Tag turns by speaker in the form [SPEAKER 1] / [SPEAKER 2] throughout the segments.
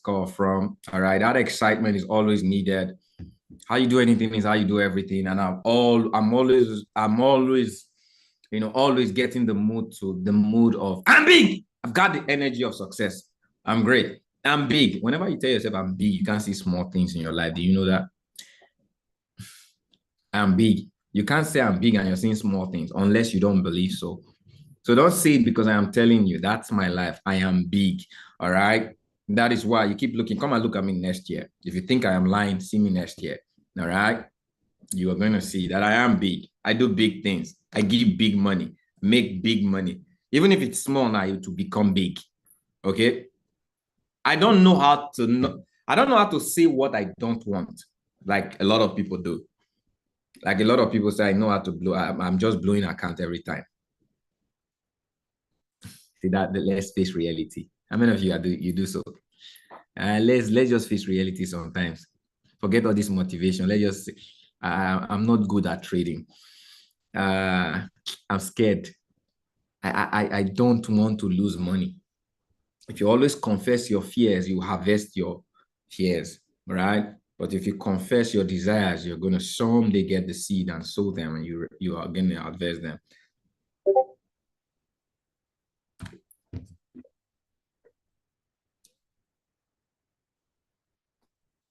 [SPEAKER 1] call from. All right, that excitement is always needed. How you do anything is how you do everything. And I'm always, always getting the mood of I'm big. I've got the energy of success. I'm great. I'm big. Whenever you tell yourself I'm big, you can't see small things in your life. Do you know that? I'm big. You can't say I'm big and you're seeing small things unless you don't believe so. So don't say it because I am telling you that's my life. I am big. All right. That is why you keep looking. Come and look at me next year. If you think I am lying, see me next year. All right. You are going to see that I am big. I do big things. I give big money, make big money. Even if it's small now, to become big. Okay. I don't know how to I don't know how to say what I don't want, like a lot of people do. Like a lot of people say, I know how to blow. I'm just blowing account every time. See that? Let's face reality. How many of you you do so? Let's just face reality sometimes. Forget all this motivation. Let's just say, I'm not good at trading. I'm scared. I don't want to lose money. If you always confess your fears, you harvest your fears, right? But if you confess your desires, you're going to someday get the seed and sow them, and you are going to harvest them.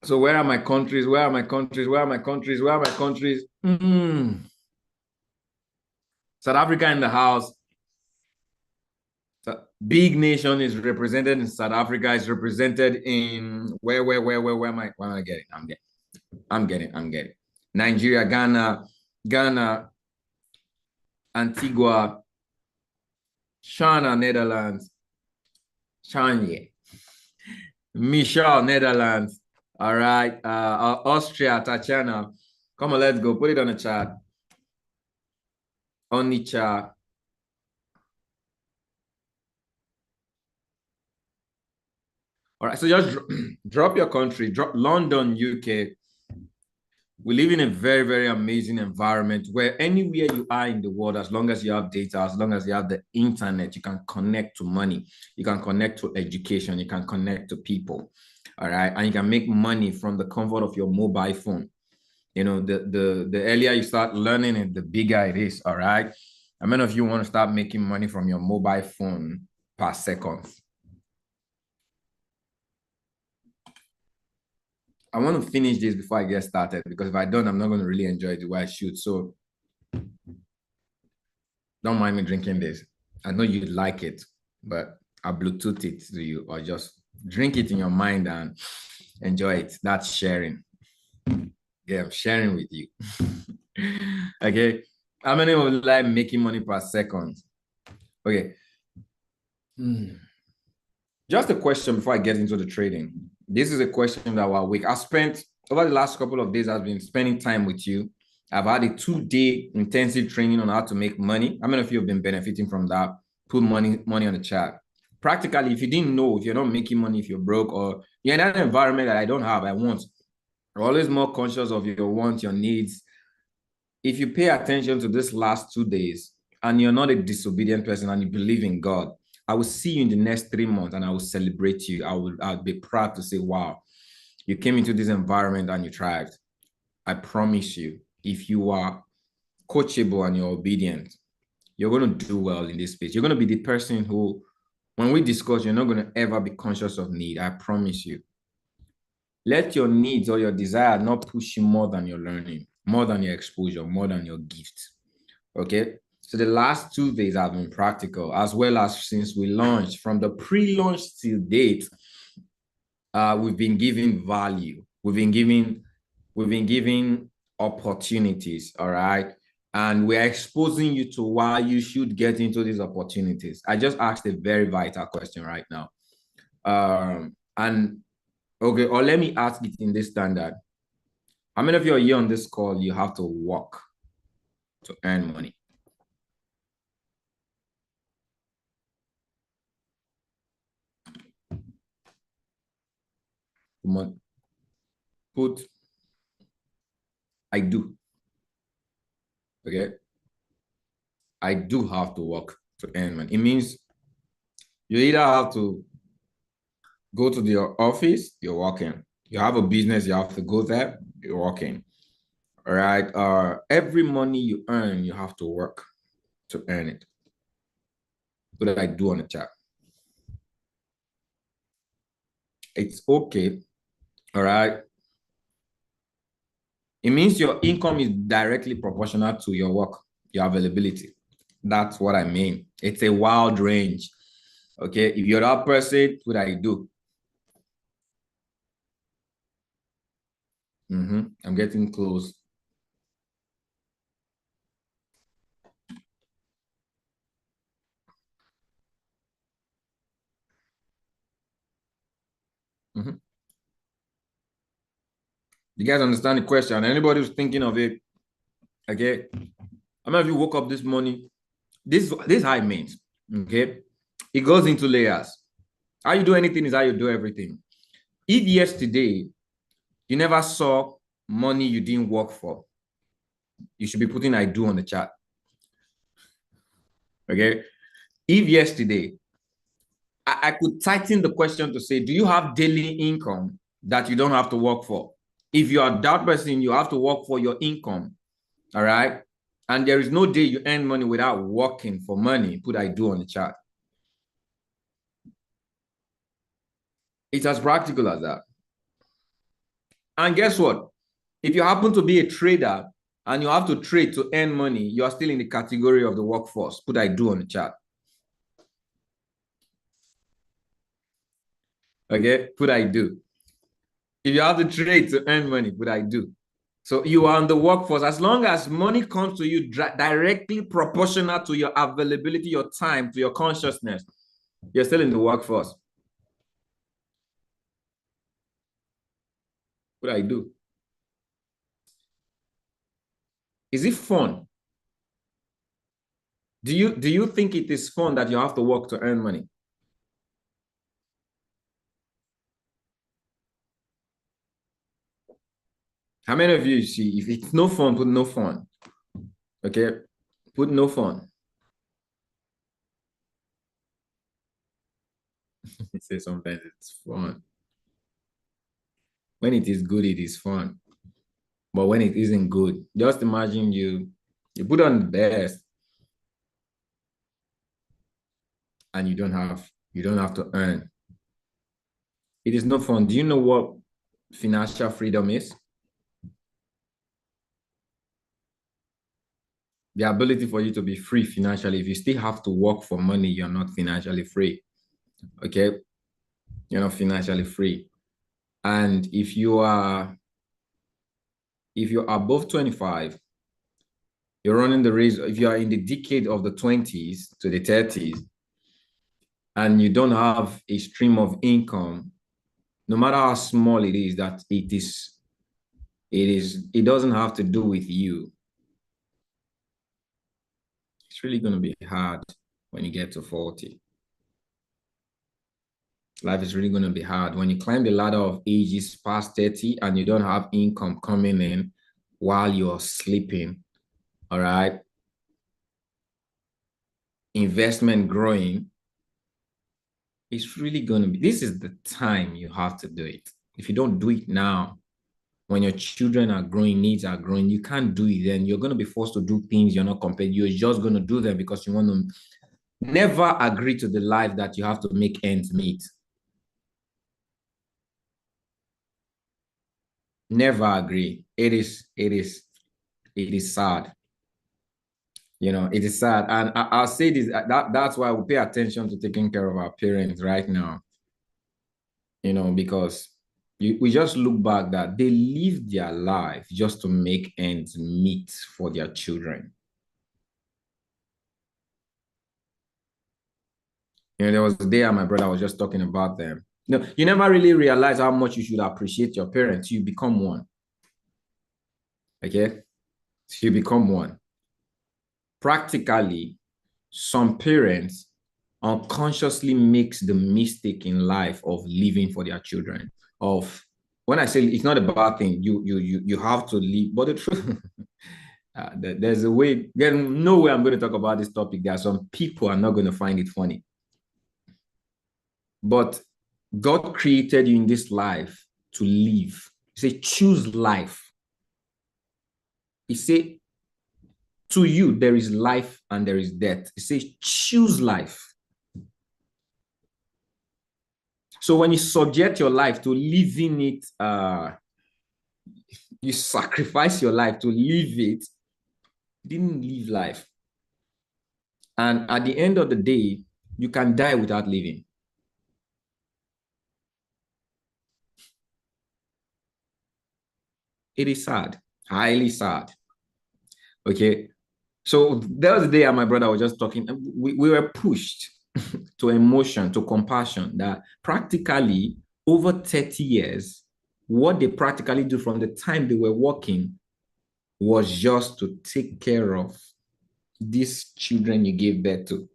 [SPEAKER 1] So where are my countries? Where are my countries? Where are my countries? Where are my countries? South Africa in the house. So big nation is represented in South Africa. Is represented in where am I getting? I'm getting. Nigeria, Ghana, Antigua, Shana, Netherlands, Shanye, Michelle, Netherlands. All right. Austria, Tatiana. Come on, let's go. Put it on the chat. On the chat. All right. So just drop your country. Drop London, UK. We live in a very, very amazing environment where anywhere you are in the world, as long as you have data, as long as you have the internet, you can connect to money. You can connect to education. You can connect to people. All right. And you can make money from the comfort of your mobile phone. You know, the earlier you start learning it, the bigger it is. All right. How many of you want to start making money from your mobile phone per second? I want to finish this before I get started, because if I don't, I'm not going to really enjoy the way I shoot. So don't mind me drinking this. I know you like it, but I'll Bluetooth it to you, or just drink it in your mind and enjoy it. That's sharing. Yeah, I'm sharing with you. Okay. How many would like making money per second? Okay. Just a question before I get into the trading. This is a question that we're week. I spent over the last couple of days, I've been spending time with you. I've had a 2-day intensive training on how to make money. How many of you have been benefiting from that? Put money on the chat. Practically, if you didn't know, if you're not making money, if you're broke, or you're in an environment that I don't have, I want. You're always more conscious of your wants, your needs. If you pay attention to this last 2 days and you're not a disobedient person and you believe in God, I will see you in the next 3 months and I will celebrate you. I'll be proud to say, wow, you came into this environment and you thrived. I promise you, if you are coachable and you're obedient, you're going to do well in this space. You're going to be the person who, when we discuss, you're not going to ever be conscious of need. I promise you. Let your needs or your desire not push you more than your learning, more than your exposure, more than your gift. Okay. So the last 2 days have been practical, as well as since we launched. From the pre-launch till date, we've been giving value. We've been giving opportunities. All right. And we're exposing you to why you should get into these opportunities. I just asked a very vital question right now. Okay, or let me ask it in this standard. How many of you are here on this call? You have to work to earn money. Come on. Put, I do. Okay. I do have to work to earn money. It means you either have to Go to your office, you're working. You have a business, you have to go there, you're working. All right. Every money you earn, you have to work to earn it. What did I do on the chat? It's okay. All right. It means your income is directly proportional to your work, your availability. That's what I mean. It's a wild range. Okay. If you're that person, what I do? I'm getting close. You guys understand the question? Anybody who's thinking of it, okay? How many of you woke up this morning? This how it means. Okay. It goes into layers. How you do anything is how you do everything. If yesterday you never saw money you didn't work for, you should be putting I do on the chat. Okay. If yesterday I could tighten the question to say, do you have daily income that you don't have to work for? If you are that person, you have to work for your income. All right. And there is no day you earn money without working for money. Put I do on the chat. It's as practical as that. And guess what? If you happen to be a trader and you have to trade to earn money, you are still in the category of the workforce. Put I do on the chat. Okay, put I do. If you have to trade to earn money, put I do. So you are in the workforce. As long as money comes to you directly proportional to your availability, your time, to your consciousness, you're still in the workforce. What I do? Is it fun? Do you think it is fun that you have to work to earn money? How many of you see if it's no fun, put no fun? Okay, put no fun. Say sometimes it's fun. When it is good, it is fun. But when it isn't good, just imagine you put on the best and you don't have to earn. It is not fun. Do you know what financial freedom is? The ability for you to be free financially. If you still have to work for money, you're not financially free. Okay? You're not financially free. And if you're above 25, you're running the race. If you are in the decade of the 20s to the 30s, and you don't have a stream of income, no matter how small it is, that it doesn't have to do with you. It's really going to be hard when you get to 40. Life is really going to be hard. When you climb the ladder of ages past 30 and you don't have income coming in while you're sleeping, all right? Investment growing, it's really going to be, this is the time you have to do it. If you don't do it now, when your children are growing, needs are growing, you can't do it. Then you're going to be forced to do things you're not compared. You're just going to do them because you want to. Never agree to the life that you have to make ends meet. Never agree. It is sad. It is sad. And I'll say this, that's why we pay attention to taking care of our parents right now. Because we just look back that they lived their life just to make ends meet for their children. There was a day my brother was just talking about them. You never really realize how much you should appreciate your parents. You become one. Okay? So you become one. Practically, some parents unconsciously makes the mistake in life of living for their children. When I say it's not a bad thing, you have to live. But the truth, there's a way. There's no way I'm going to talk about this topic. There are some people are not going to find it funny. But God created you in this life to live. He said, choose life. He said, to you, there is life and there is death. He says, choose life. So when you subject your life to living it, you sacrifice your life to live it, didn't live life. And at the end of the day, you can die without living. It is sad, highly sad. Okay. So there was the day my brother was just talking, we were pushed to emotion, to compassion, that practically over 30 years, what they practically do from the time they were working was just to take care of these children you gave birth to.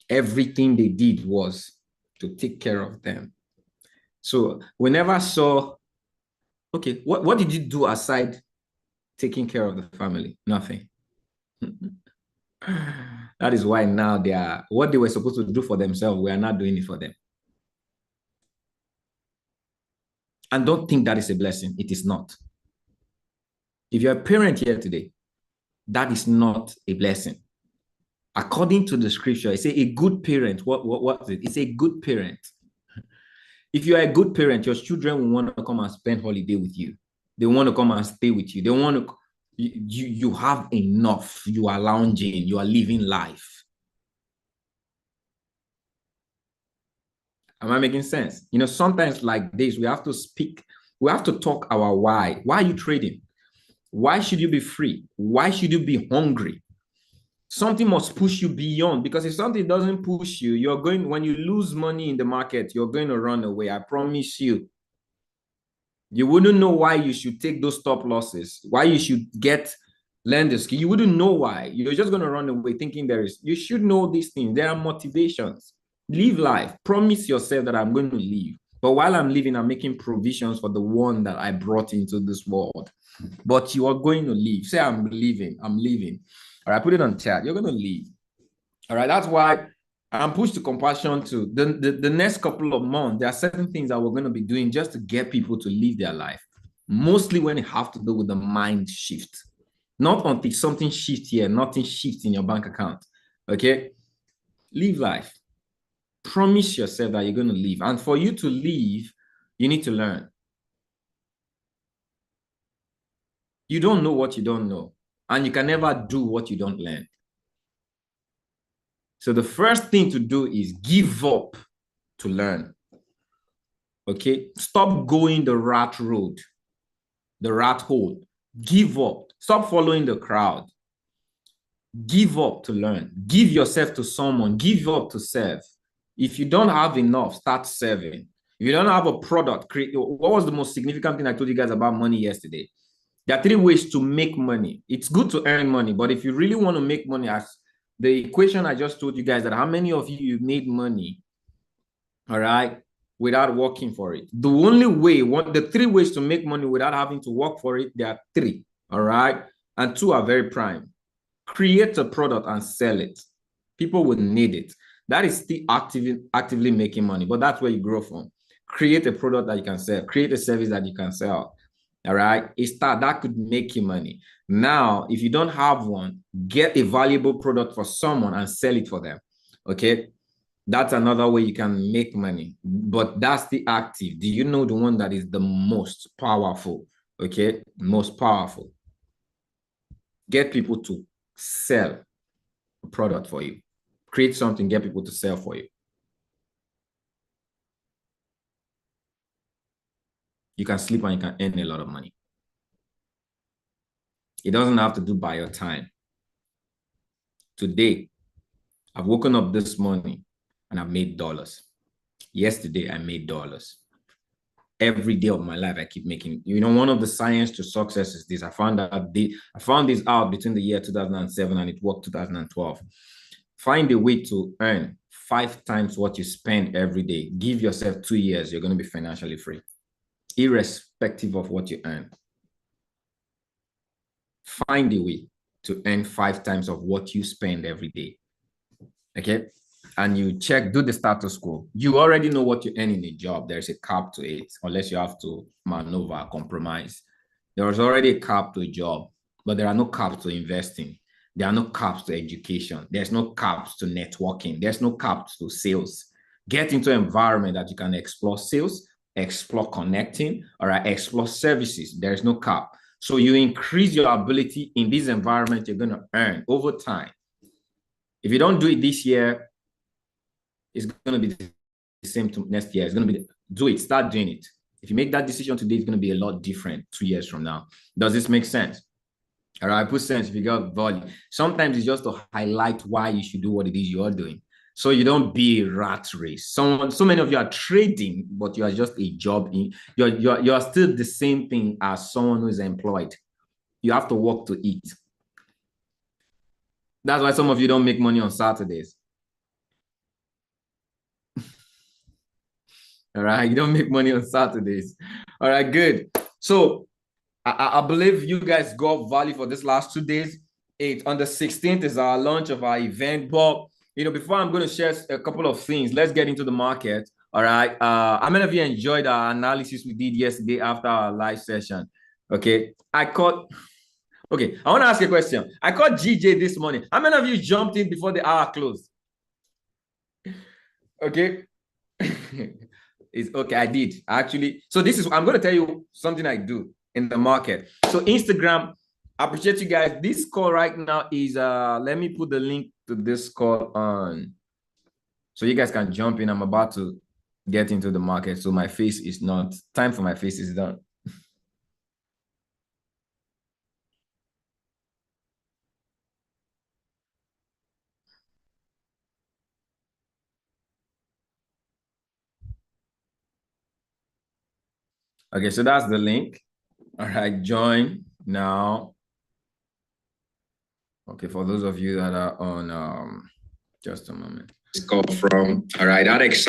[SPEAKER 1] Everything they did was to take care of them. So we never saw, okay, what did you do aside taking care of the family? Nothing. That is why now they are, what they were supposed to do for themselves, we are not doing it for them. And don't think that is a blessing. It is not. If you're a parent here today, that is not a blessing. According to the scripture, I say a good parent. What is it? It's a good parent. If you are a good parent, your children will want to come and spend holiday with you. They want to come and stay with you. They want to, you have enough. You are lounging. You are living life. Am I making sense? You know, sometimes like this, we have to speak. We have to talk our why. Why are you trading? Why should you be free? Why should you be hungry? Something must push you beyond, because if something doesn't push you, you're going, when you lose money in the market, you're going to run away. I promise you. You wouldn't know why you should take those stop losses, why you should learn the skill. You wouldn't know why. You're just going to run away thinking you should know these things. There are motivations. Live life. Promise yourself that I'm going to live. But while I'm living, I'm making provisions for the one that I brought into this world. But you are going to leave. Say, I'm leaving. I'm leaving. All right, put it on chat. You're going to leave. All right, that's why I'm pushed to compassion too. The next couple of months, there are certain things that we're going to be doing just to get people to live their life. Mostly when it have to do with the mind shift. Not until something shifts here, nothing shifts in your bank account. Okay? Live life. Promise yourself that you're going to live. And for you to live, you need to learn. You don't know what you don't know. And you can never do what you don't learn. So the first thing to do is give up to learn. Okay? Stop going the rat road, the rat hole. Give up. Stop following the crowd. Give up to learn. Give yourself to someone. Give up to serve. If you don't have enough, start serving. If you don't have a product, create. What was the most significant thing I told you guys about money yesterday? There are 3 ways to make money. It's good to earn money, but if you really want to make money, as the equation I just told you guys, that how many of you made money, all right, without working for it? The only way, the 3 ways to make money without having to work for it, there are 3, all right? And 2 are very prime. Create a product and sell it. People would need it. That is still actively making money, but that's where you grow from. Create a product that you can sell. Create a service that you can sell. All right. That could make you money. Now, if you don't have one, get a valuable product for someone and sell it for them. Okay. That's another way you can make money. But that's the active. Do you know the one that is the most powerful? Okay. Most powerful. Get people to sell a product for you. Create something, get people to sell for you. You can sleep and you can earn a lot of money. It doesn't have to do by your time. Today, I've woken up this morning and I've made dollars. Yesterday, I made dollars. Every day of my life, I keep making. You know, one of the science to success is this. I found this out between the year 2007 and it worked 2012. Find a way to earn 5 times what you spend every day. Give yourself 2 years, you're going to be financially free, irrespective of what you earn. Find a way to earn 5 times of what you spend every day. Okay. and you do the status quo, you already know what you earn in a job. There's a cap to it, unless you have to maneuver, compromise. There is already a cap to a job, but there are no caps to investing. There are no caps to education. There's no caps to networking. There's no caps to sales. Get into an environment that you can explore sales, explore connecting, or explore services. There's no cap. So you increase your ability in this environment, you're going to earn over time. If you don't do it this year, it's going to be the same to next year. It's going to be, do it, start doing it. If you make that decision today, it's going to be a lot different 2 years from now. Does this make sense? All right, put sense if you got value. Sometimes it's just to highlight why you should do what it is you're doing. So you don't be a rat race. So many of you are trading, but you are just a job. You're still the same thing as someone who is employed. You have to work to eat. That's why some of you don't make money on Saturdays. All right, you don't make money on Saturdays. All right, good. So I believe you guys got value for this last 2 days. On the 16th is our launch of our event. But before I'm going to share a couple of things, let's get into the market. All right. How many of you enjoyed our analysis we did yesterday after our live session? Okay. I want to ask you a question. I caught GJ this morning. How many of you jumped in before the hour closed? Okay. It's okay. I did actually. So I'm going to tell you something I do in the market. So Instagram, I appreciate you guys. This call right now is let me put the link to this call on so you guys can jump in. I'm about to get into the market. So my face is not time for my face is done. Okay, so that's the link. All right, join now. Okay, for those of you that are on just a moment. It's called from all right, Alex.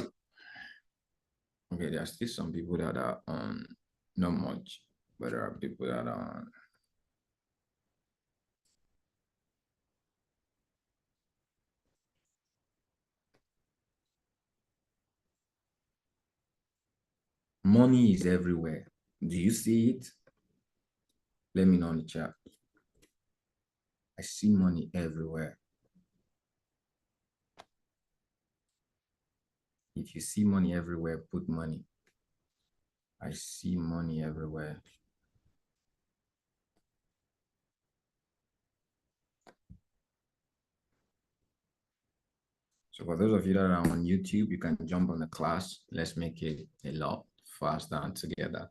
[SPEAKER 1] Okay, there are still some people that are on not much, but there are people that are on. Money is everywhere. Do you see it? Let me know in the chat. I see money everywhere. If you see money everywhere, put money. I see money everywhere. So for those of you that are on YouTube, you can jump on the class. Let's make it a lot faster and together.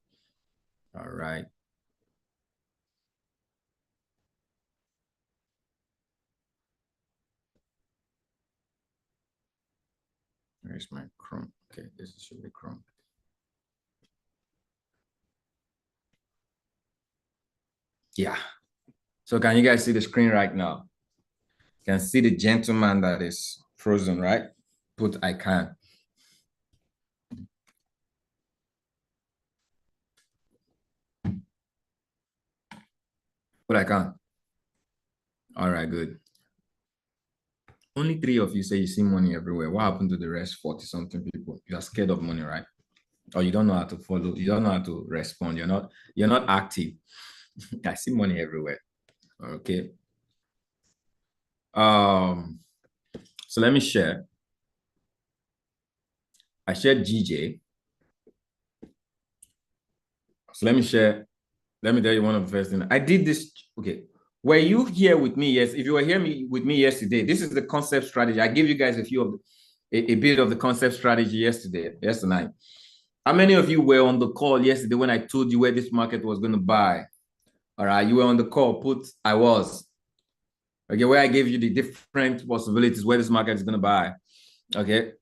[SPEAKER 1] All right. Where's my Chrome? Okay, this should be Chrome. Yeah. So can you guys see the screen right now? You can see the gentleman that is frozen, right? Put I can. Put I can. All right, good. Only 3 of you say you see money everywhere. What happened to the rest 40-something people? You are scared of money, right? Or you don't know how to follow. You don't know how to respond. You're not active. I see money everywhere. Okay. So let me share. I shared GJ. So let me share. Let me tell you one of the first things. I did this. Okay. Were you here with me? Yes. If you were here with me yesterday, this is the concept strategy. I gave you guys a bit of the concept strategy yesterday night. How many of you were on the call yesterday when I told you where this market was going to buy? All right. You were on the call. I was. Okay. Where I gave you the different possibilities where this market is going to buy. Okay.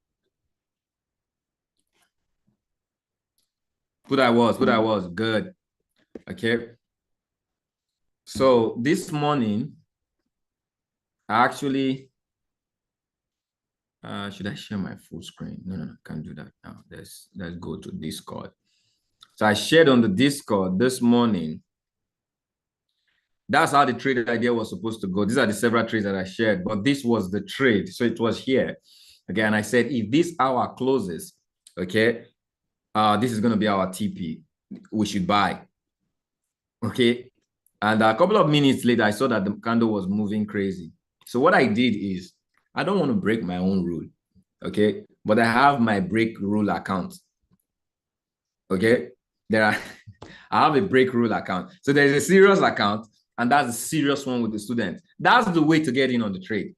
[SPEAKER 1] I was good. Okay. So this morning, I actually, should I share my full screen? No, can't do that now. Let's go to Discord. So I shared on the Discord this morning. That's how the trade idea was supposed to go. These are the several trades that I shared, but this was the trade. So it was here. Okay, and I said, if this hour closes, okay, this is going to be our TP. We should buy. Okay. And a couple of minutes later, I saw that the candle was moving crazy. So what I did is, I don't want to break my own rule. Okay. But I have my break rule account. Okay. I have a break rule account. So there's a serious account, and that's a serious one with the student. That's the way to get in on the trade.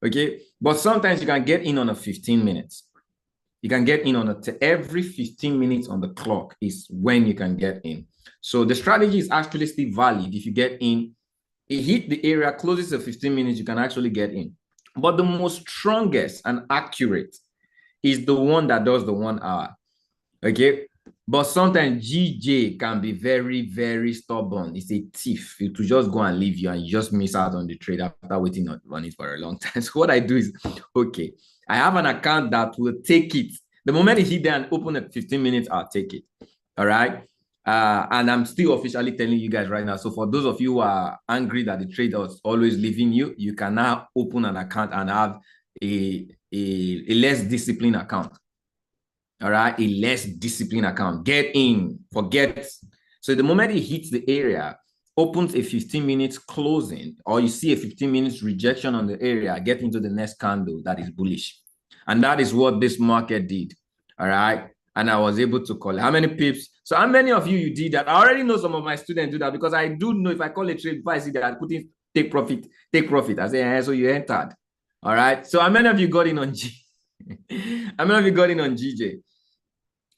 [SPEAKER 1] Okay. But sometimes you can get in on a 15 minutes. You can get in on every 15 minutes on the clock is when you can get in. So the strategy is actually still valid. If you get in, it hit the area, closes at 15 minutes, you can actually get in. But the most strongest and accurate is the one that does the 1 hour. Okay. But sometimes GJ can be very, very stubborn. It's a thief. It will just go and leave you, and you just miss out on the trade after waiting on it for a long time. So what I do is, okay, I have an account that will take it. The moment it hit there and open at 15 minutes, I'll take it. All right. And I'm still officially telling you guys right now. So for those of you who are angry that the trade was always leaving you, you can now open an account and have a less disciplined account. All right, a less disciplined account. Get in, forget. So the moment it hits the area, opens a 15 minutes closing, or you see a 15 minutes rejection on the area, get into the next candle that is bullish. And that is what this market did. All right. And I was able to call it. How many pips? So how many of you did that? I already know some of my students do that, because I do know if I call a trade, if I see that I put in take profit. I say, so you entered. All right. So how many of you got in on G? How many of you got in on GJ?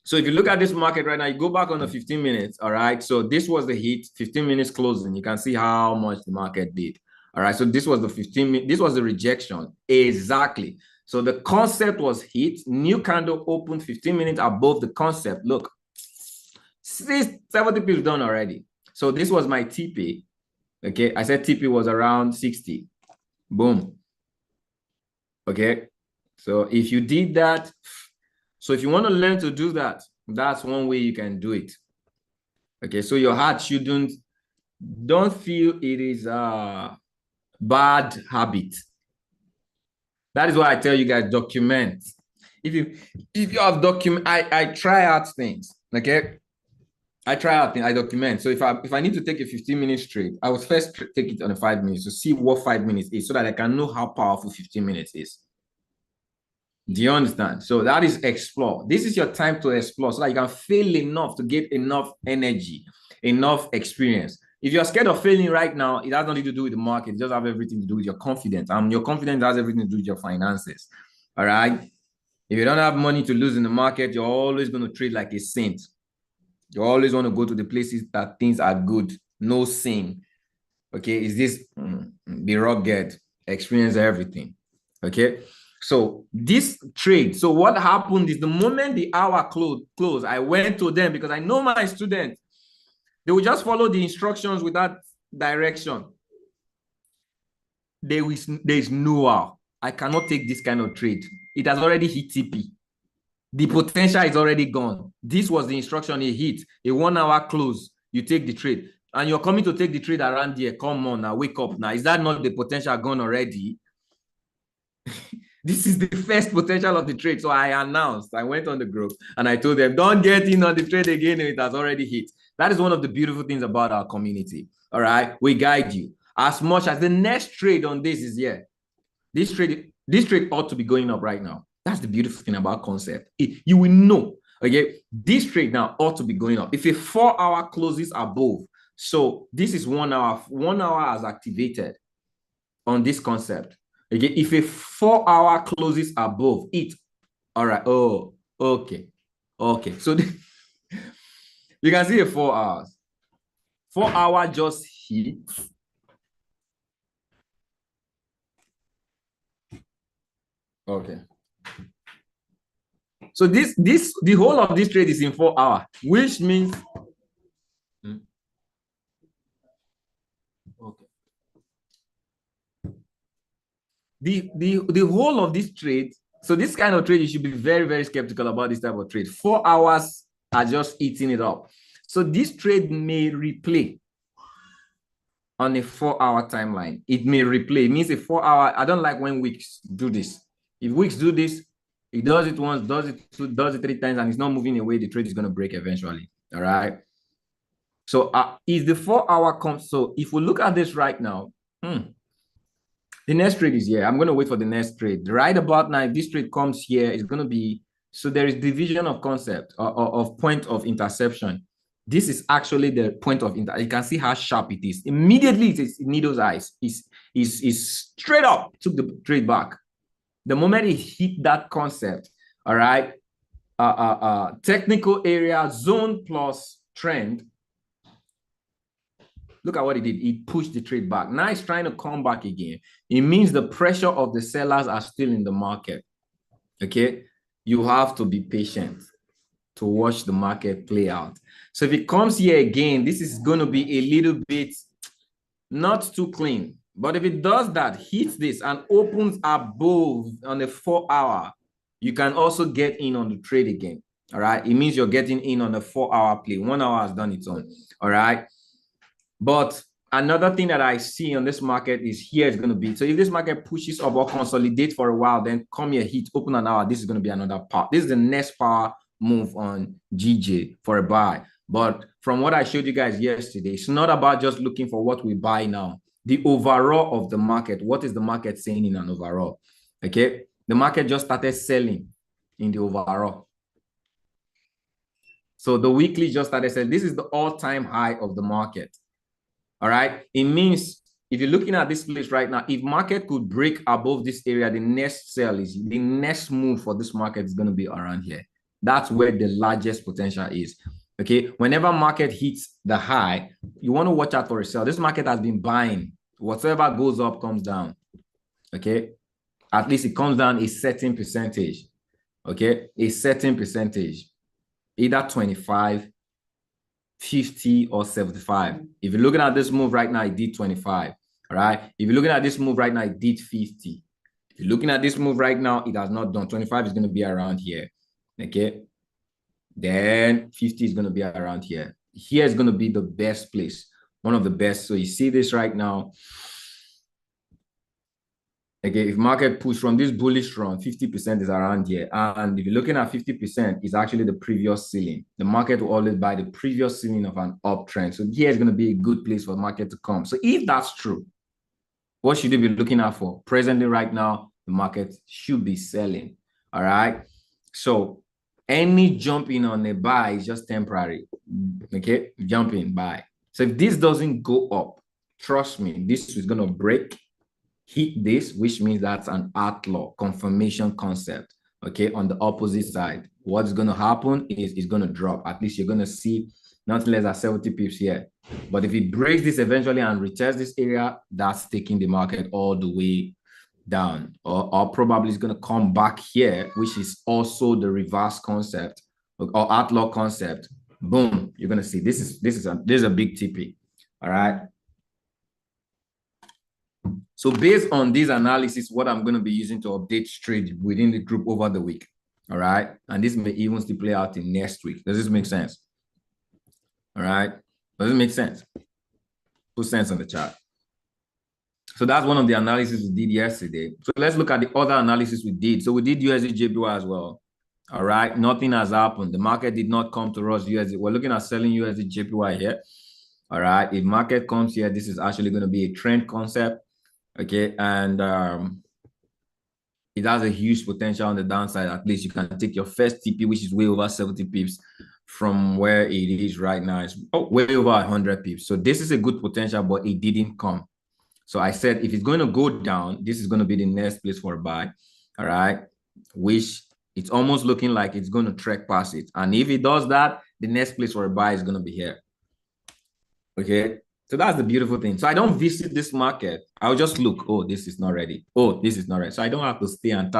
[SPEAKER 1] So if you look at this market right now, you go back on the 15 minutes, all right? So this was the hit, 15 minutes closing. You can see how much the market did, all right? So this was the 15 minutes, this was the rejection, exactly. So the concept was hit, new candle opened 15 minutes above the concept. Look, 70 pips done already. So this was my TP, okay? I said TP was around 60, boom, okay? So if you did that, so if you want to learn to do that, that's one way you can do it. Okay, so your heart don't feel it is a bad habit. That is why I tell you guys, document. If you have document, I try out things. Okay, I try out things, I document. So if I need to take a 15-minute trade, I would first take it on a 5 minutes to see what 5 minutes is, so that I can know how powerful 15 minutes is. Do you understand? So that is explore. This is your time to explore, so that you can fail enough to get enough energy, enough experience. If you're scared of failing right now, it has nothing to do with the market. It just have everything to do with your confidence. Your confidence has everything to do with your finances. All right. If you don't have money to lose in the market, you're always going to trade like a saint. You always want to go to the places that things are good. No sin. Okay. Is this be rugged? Experience everything. Okay. So this trade, so what happened is the moment the hour closed, I went to them, because I know my students, they will just follow the instructions with that direction. There is no how. I cannot take this kind of trade. It has already hit TP. The potential is already gone. This was the instruction he hit. A 1 hour close, you take the trade. And you're coming to take the trade around here. Come on now, wake up now. Is that not the potential gone already? This is the first potential of the trade. So I announced, I went on the group and I told them, don't get in on the trade again. It has already hit. That is one of the beautiful things about our community. All right. We guide you as much as the next trade on this is here. This trade ought to be going up right now. That's the beautiful thing about concept. You will know, okay, this trade now ought to be going up. If a 4 hour closes above, so this is 1 hour, 1 hour has activated on this concept. Okay, if a 4 hour closes above it, all right. Oh, okay. Okay. So you can see a 4 hours. 4 hour just hit. Okay. So the whole of this trade is in 4 hours, which means okay. The whole of this trade, so this kind of trade, you should be very, very skeptical about this type of trade. 4 hours are just eating it up. So this trade may replay on a 4 hour timeline. It may replay. It means a 4 hour. I don't like when wicks do this. If wicks do this, It does it once, does it two, does it three times, and it's not moving away. The trade is going to break eventually. All right. So is the 4-hour comes. So if we look at this right now, the next trade is here. I'm going to wait for the next trade. Right about now, if this trade comes here, it's going to be, so there is division of concept or of point of interception. This is actually the point of you can see how sharp it is. Immediately, it's needle's eyes. Is straight up, took the trade back. The moment it hit that concept, all right, technical area, zone plus trend, look at what it did. It pushed the trade back. Now it's trying to come back again. It means the pressure of the sellers are still in the market. Okay. You have to be patient to watch the market play out. So if it comes here again, this is going to be a little bit not too clean. But if it does that, hits this and opens above on the 4-hour, you can also get in on the trade again. All right. It means you're getting in on the 4-hour play. 1 hour has done its own. All right. But another thing that I see on this market is here is going to be, so if this market pushes up or consolidate for a while, then come here, hit, open an hour, this is going to be another power. This is the next power move on GJ for a buy. But from what I showed you guys yesterday, it's not about just looking for what we buy now. The overall of the market, what is the market saying in an overall? Okay, the market just started selling in the overall. So the weekly just started selling. This is the all-time high of the market. All right. It means if you're looking at this place right now, if market could break above this area, the next sell is the next move for this market is going to be around here. That's where the largest potential is. Okay. Whenever market hits the high, you want to watch out for a sell. This market has been buying. Whatever goes up comes down. Okay. At least it comes down a certain percentage. Okay. A certain percentage, either 25, 50 or 75. If you're looking at this move right now, it did 25. All right. If you're looking at this move right now, it did 50. If you're looking at this move right now, it has not done. 25 is going to be around here. Okay. Then 50 is going to be around here. Here is going to be the best place. One of the best. So you see this right now. Okay, if market push from this bullish run, 50% is around here. And if you're looking at 50%, it's actually the previous ceiling. The market will always buy the previous ceiling of an uptrend. So here is going to be a good place for the market to come. So if that's true, what should you be looking at for? Presently, right now, the market should be selling. All right. So any jumping on a buy is just temporary. Okay, jumping buy. So if this doesn't go up, trust me, this is going to break. Hit this, which means that's an outlaw confirmation concept. Okay, on the opposite side, what's going to happen is it's going to drop. At least you're going to see not less than 70 pips here. But if it breaks this eventually and retests this area, that's taking the market all the way down, or probably it's going to come back here, which is also the reverse concept or outlaw concept. Boom, you're going to see this is a big TP. All right. So based on this analysis, what I'm going to be using to update trade within the group over the week. All right. And this may even still play out in next week. Does this make sense? All right. Does it make sense? Put sense on the chart. So that's one of the analysis we did yesterday. So let's look at the other analysis we did. So we did USD JPY as well. All right. Nothing has happened. The market did not come to us USD. We're looking at selling USD JPY here. All right. If market comes here, this is actually going to be a trend concept. Okay, and it has a huge potential on the downside. At least you can take your first TP, which is way over 70 pips from where it is right now. It's way over 100 pips. So this is a good potential, but it didn't come. So I said, if it's going to go down, this is going to be the next place for a buy. All right, which it's almost looking like it's going to trek past it. And if it does that, the next place for a buy is going to be here. Okay. So that's the beautiful thing. So I don't visit this market. I'll just look. Oh, this is not ready. Oh, this is not ready. So I don't have to stay and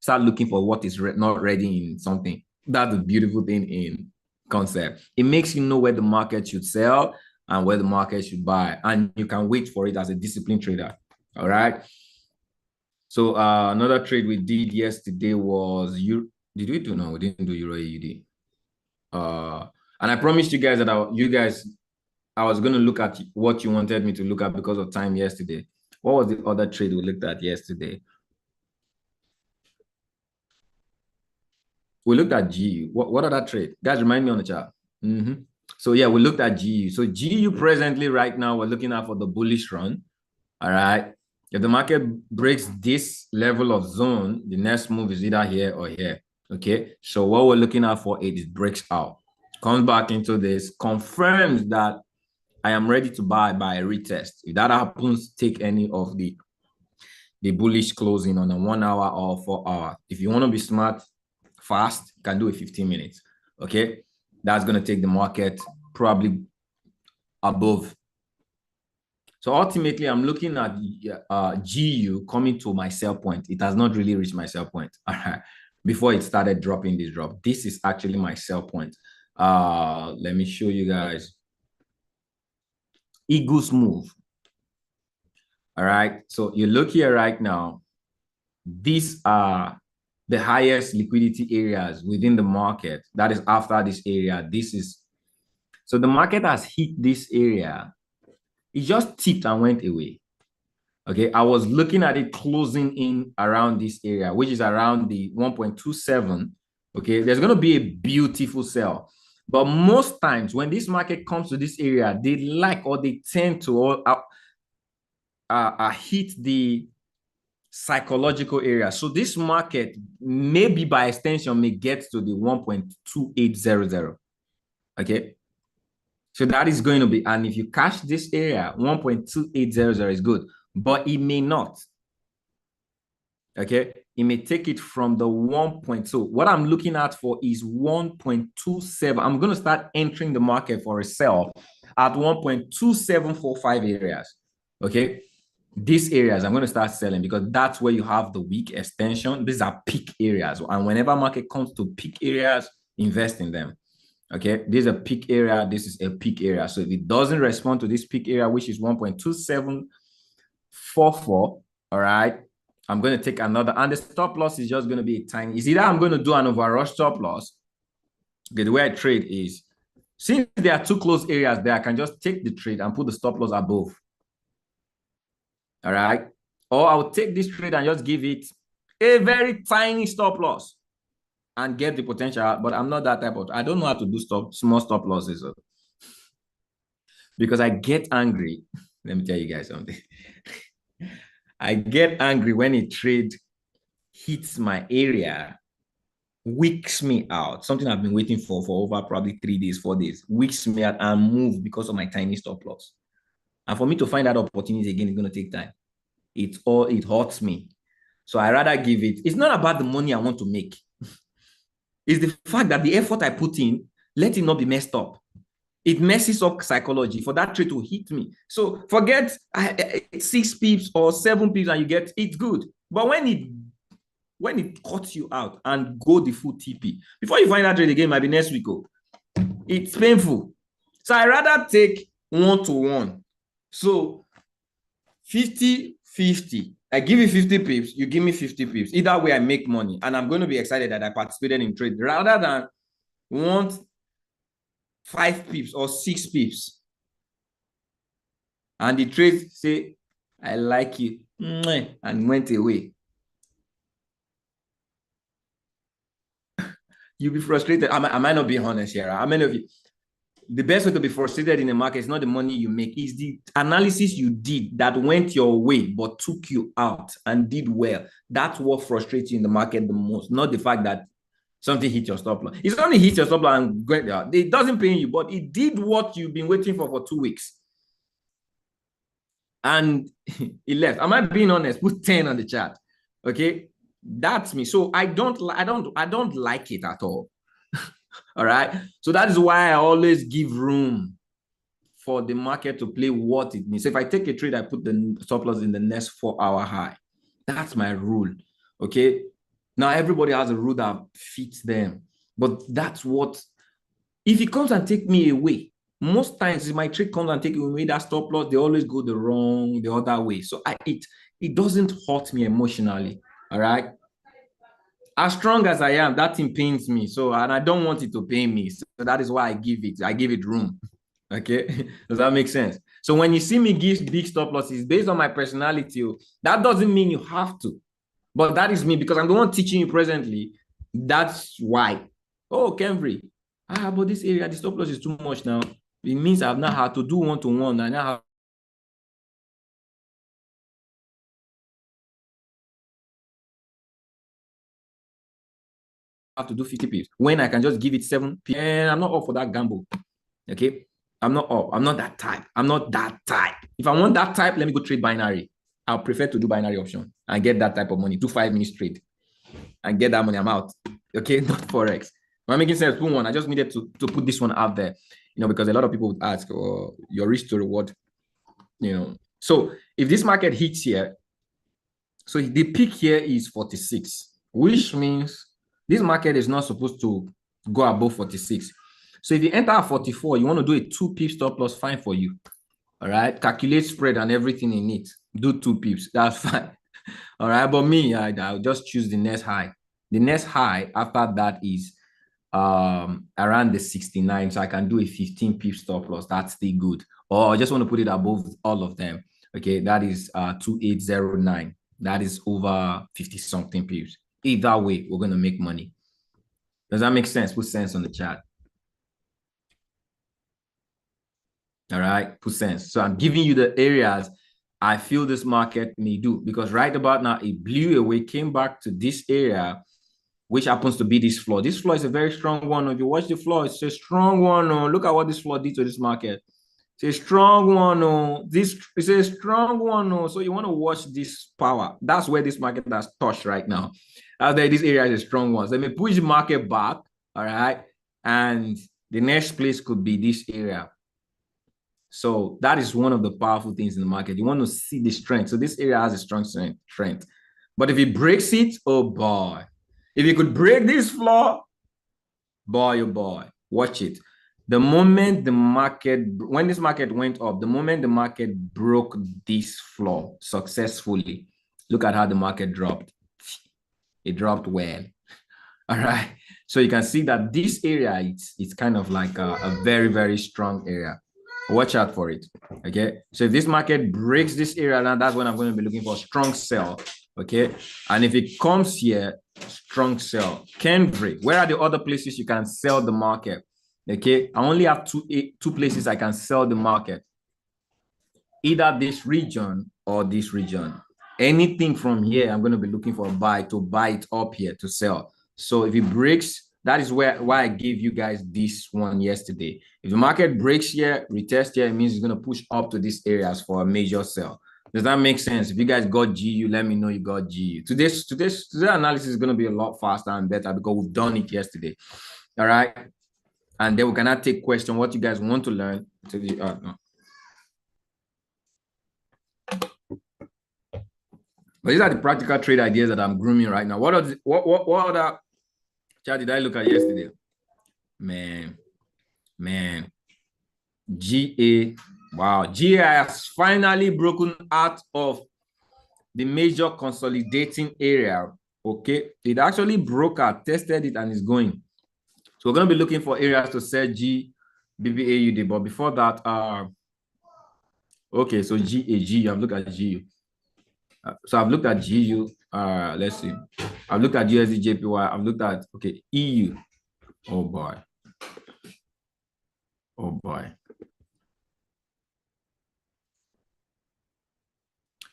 [SPEAKER 1] start looking for what is not ready in something. That's the beautiful thing in concept. It makes you know where the market should sell and where the market should buy. And you can wait for it as a disciplined trader. All right. So another trade we did yesterday was you. Did we do? No, we didn't do Euro AUD. And I promised you guys that I was going to look at what you wanted me to look at because of time yesterday. What was the other trade we looked at yesterday? We looked at GU. What other trade? Guys, remind me on the chart. So yeah, we looked at GU. So GU presently right now, we're looking at for the bullish run. All right. If the market breaks this level of zone, the next move is either here or here. Okay. So what we're looking at for it is breaks out, comes back into this, confirms that I am ready to buy by a retest. If that happens, take any of the bullish closing on a 1 hour or 4 hour. If you want to be smart, fast, you can do it 15 minutes. Okay. That's going to take the market probably above. So ultimately, I'm looking at GU coming to my sell point. It has not really reached my sell point before it started dropping this drop. This is actually my sell point. Let me show you guys. Eagles move. All right. So you look here right now. These are the highest liquidity areas within the market. That is after this area. This is, so the market has hit this area. It just tipped and went away. Okay, I was looking at it closing in around this area, which is around the 1.27. Okay, there's going to be a beautiful sell. But most times when this market comes to this area, they like or they tend to hit the psychological area. So this market maybe by extension may get to the 1.2800. Okay. So that is going to be, and if you catch this area, 1.2800 is good, but it may not. Okay. It may take it from the 1.2. What I'm looking at for is 1.27. I'm going to start entering the market for a sell at 1.2745 areas. Okay. These areas I'm going to start selling because that's where you have the weak extension. These are peak areas. And whenever market comes to peak areas, invest in them. Okay, this is a peak area. This is a peak area. So if it doesn't respond to this peak area, which is 1.2744, all right, I'm going to take another. And the stop loss is just going to be a tiny. It's either I'm going to do an overrush stop loss. Okay, the way I trade is, since there are two close areas there, I can just take the trade and put the stop loss above. All right. Or I'll take this trade and just give it a very tiny stop loss and get the potential out, but I'm not that type of, I don't know how to do small stop losses. Because I get angry. Let me tell you guys something. I get angry when a trade hits my area, weeks me out. Something I've been waiting for over probably 3 days, 4 days, weeks me out and move because of my tiny stop loss. And for me to find that opportunity again, it's going to take time. It hurts me. So I rather give it. It's not about the money I want to make. It's the fact that the effort I put in, let it not be messed up. It messes up psychology for that trade to hit me. So forget 6 pips or 7 pips and you get, it's good. But when it cuts you out and go the full TP, before you find that trade again, might be next week. It's painful. So I rather take 1-to-1. So 50-50. I give you 50 pips, you give me 50 pips. Either way, I make money. And I'm going to be excited that I participated in trade rather than want 5 pips or 6 pips. And the trade say, I like you, and went away. You'll be frustrated. I might not be honest here. How many of you? The best way to be frustrated in the market is not the money you make, it's the analysis you did that went your way but took you out and did well. That's what frustrates you in the market the most, not the fact that something hit your stop loss. It's only hit your stop loss and went there. It doesn't pay you, but it did what you've been waiting for 2 weeks. And it left. Am I being honest? Put 10 on the chart. Okay, that's me. So I don't like it at all. All right. So that is why I always give room for the market to play what it needs. So if I take a trade, I put the stop loss in the next 4-hour high. That's my rule. Okay. Now everybody has a rule that fits them, but that's what. If it comes and take me away, most times if my trade comes and take away that stop loss, they always go the other way. So it doesn't hurt me emotionally. All right. As strong as I am, that thing pains me. So, and I don't want it to pain me. So that is why I give it room. Okay. Does that make sense? So when you see me give big stop losses based on my personality, that doesn't mean you have to. But that is me because I'm the one teaching you presently. That's why. Oh, Kenvry. But this area, the stop loss is too much now. It means I've now had to do one-to-one. I now have to do 50 pips when I can just give it 7 pips. And I'm not up for that gamble. Okay. I'm not up. I'm not that type. I'm not that type. If I want that type, let me go trade binary. I'll prefer to do binary option and get that type of money. Do 5 minutes trade and get that money. I'm out. Okay. Not Forex. Am I making sense? Put one. I just needed to put this one out there, because a lot of people would ask, oh, your risk to reward, So if this market hits here, so the peak here is 46, which means this market is not supposed to go above 46. So if you enter at 44, you want to do a 2 pip stop loss, fine for you. All right. Calculate spread and everything in it. Do 2 pips. That's fine. All right. But me, I'll just choose the next high. The next high after that is around the 69. So I can do a 15 pip stop loss. That's still good. Or I just want to put it above all of them. Okay. That is 2809. That is over 50 something pips. Either way, we're going to make money. Does that make sense? Put sense on the chat. All right, put sense. So I'm giving you the areas I feel this market may do, because right about now it blew away, came back to this area, which happens to be this floor. This floor is a very strong one. If you watch the floor, it's a strong one. Oh, look at what this floor did to this market. It's a strong one. Oh, this is a strong one. Oh, so you want to watch this power. That's where this market has touched right now. After this area is a strong one. So let me push the market back. All right, and the next place could be this area. So that is one of the powerful things in the market. You want to see the strength. So this area has a strong strength. But if it breaks it, oh boy. If you could break this floor, boy, oh boy, watch it. The moment the market, when this market went up, the moment the market broke this floor successfully, look at how the market dropped. It dropped well. All right. So you can see that this area, it's kind of like a very, very strong area. Watch out for it. Okay. So if this market breaks this area, now that's when I'm going to be looking for a strong sell. Okay. And if it comes here, strong sell. Kenvry, where are the other places you can sell the market? Okay. I only have two places I can sell the market. Either this region or this region. Anything from here, I'm going to be looking for a buy to buy it up here to sell. So if it breaks, that is why I gave you guys this one yesterday. If the market breaks here, retest here, it means it's going to push up to these areas for a major sell. Does that make sense? If you guys got GU, let me know you got GU. Today's analysis is going to be a lot faster and better because we've done it yesterday. All right. And then we cannot take question what you guys want to learn. No. But these are the practical trade ideas that I'm grooming right now. What other chart did I look at yesterday? Man. GA. Wow. GA has finally broken out of the major consolidating area. Okay. It actually broke out, tested it, and is going. So we're going to be looking for areas to sell G, BBAUD. But before that, okay, so GA, I've looked at GU. So I've looked at GU. Let's see. I've looked at USD JPY. I've looked at, okay, EU. Oh boy. Oh boy.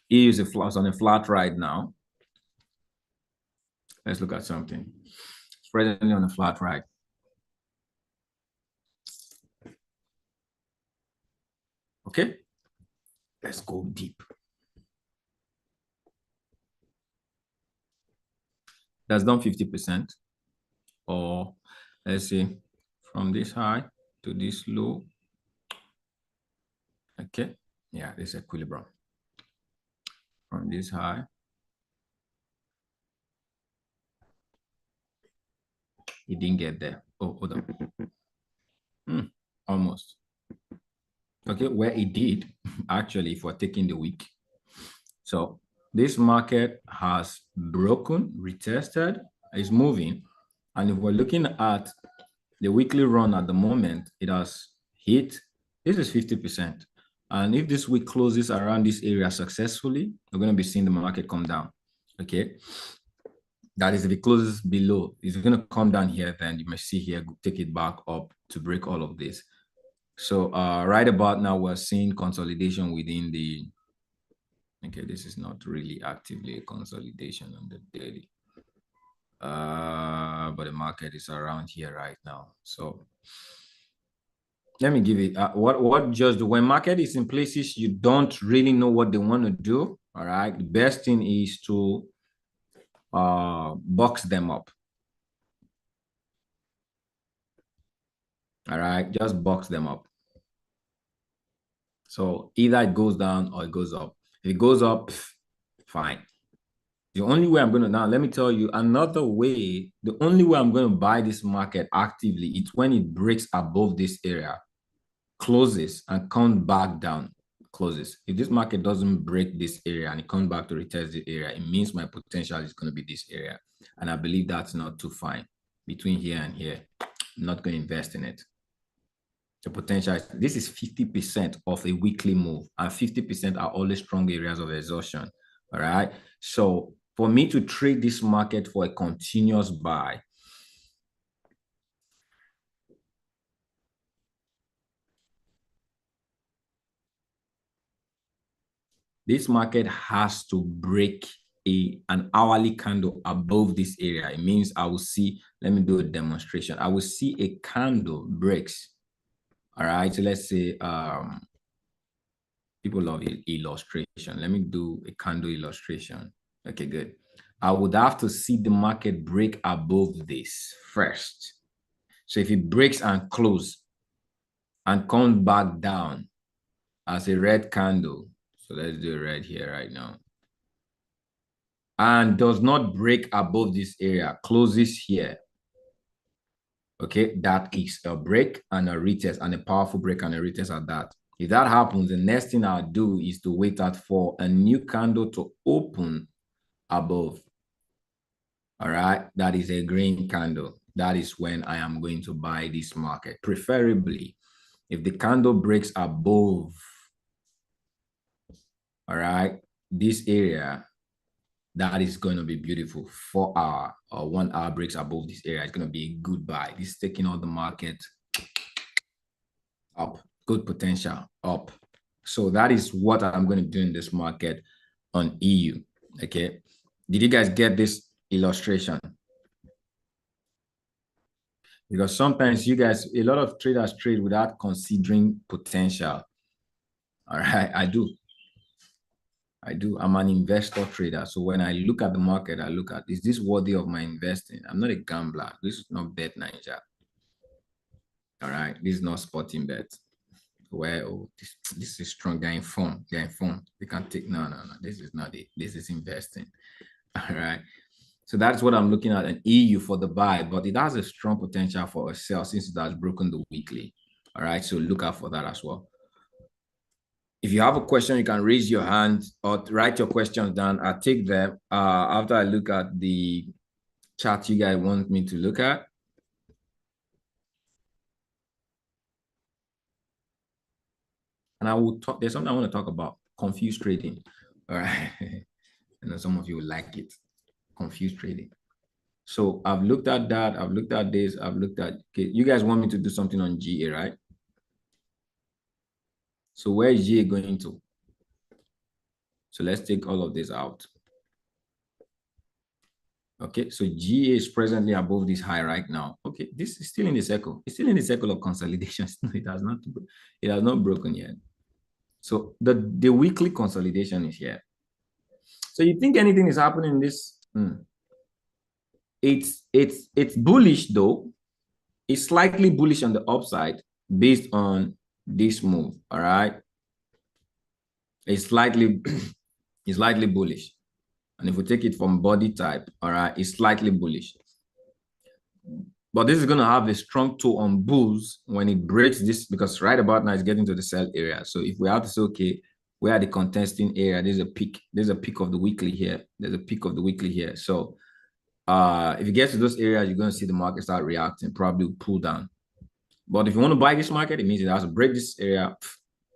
[SPEAKER 1] EU is on a flat right now. Let's look at something. It's presently on a flat right. Okay. Let's go deep. That's done 50%. Or let's see, from this high to this low. Okay. Yeah, this is equilibrium. From this high. It didn't get there. Oh, hold on. Almost. Okay, where it did, actually, if we're taking the week. So this market has broken, retested, is moving. And if we're looking at the weekly run at the moment, it has hit, this is 50%. And if this week closes around this area successfully, we're going to be seeing the market come down. Okay. That is, if it closes below, it's going to come down here. Then you may see here, take it back up to break all of this. So right about now, we're seeing consolidation within the, okay, this is not really actively a consolidation on the daily. But the market is around here right now. So let me give it what just when market is in places you don't really know what they want to do. All right, the best thing is to box them up. All right, just box them up. So either it goes down or it goes up. If it goes up, fine. The only way I'm going to, now let me tell you another way, the only way I'm going to buy this market actively, it's when it breaks above this area, closes and comes back down, closes. If this market doesn't break this area and it comes back to retest the area, it means my potential is going to be this area. And I believe that's not too fine. Between here and here, I'm not going to invest in it. The potential, this is 50% of a weekly move, and 50% are always strong areas of exhaustion. All right. So for me to trade this market for a continuous buy, this market has to break an hourly candle above this area. It means I will see, let me do a demonstration. I will see a candle breaks. All right. So let's say people love illustration. Let me do a candle illustration. Okay, good. I would have to see the market break above this first. So if it breaks and close and comes back down as a red candle, so let's do a red here right now, and does not break above this area, closes here, okay, that is a break and a retest, and a powerful break and a retest at that. If that happens, the next thing I'll do is to wait out for a new candle to open above. All right, that is a green candle. That is when I am going to buy this market. Preferably, if the candle breaks above, all right, this area, that is going to be beautiful. 4 hour or 1 hour breaks above this area. It's going to be a good buy. This is taking all the market up. Good potential up. So that is what I'm going to do in this market on EU. Okay. Did you guys get this illustration? Because sometimes you guys, a lot of traders trade without considering potential. All right, I do. I'm an investor trader. So when I look at the market, I look at, is this worthy of my investing? I'm not a gambler. This is not Bet Ninja. All right, this is not sporting bet. Where this is strong. They're informed. They're informed. They can't take, no. This is not it. This is investing. All right. So that's what I'm looking at an EU for the buy, but it has a strong potential for a sell since it has broken the weekly. All right. So look out for that as well. If you have a question, you can raise your hand or write your questions down. I'll take them after I look at the chart you guys want me to look at. And I will talk, there's something I want to talk about, confused trading. All right. I know some of you will like it. Confused trading. So I've looked at that. I've looked at this. I've looked at, okay, you guys want me to do something on GA, right? So where is GA going to? So let's take all of this out. Okay, so GA is presently above this high right now. Okay, this is still in the circle. It's still in the circle of consolidation. It has not broken yet. So the weekly consolidation is here. So you think anything is happening in this? It's bullish though. It's slightly bullish on the upside based on this move. All right. It's slightly it's slightly bullish. And if we take it from body type, all right, it's slightly bullish. But this is going to have a strong toe on bulls when it breaks this, because right about now it's getting to the sell area. So if we have to say, okay, we are the contesting area, there's a peak of the weekly here. There's a peak of the weekly here. So if you get to those areas, you're going to see the market start reacting, probably pull down. But if you want to buy this market, it means it has to break this area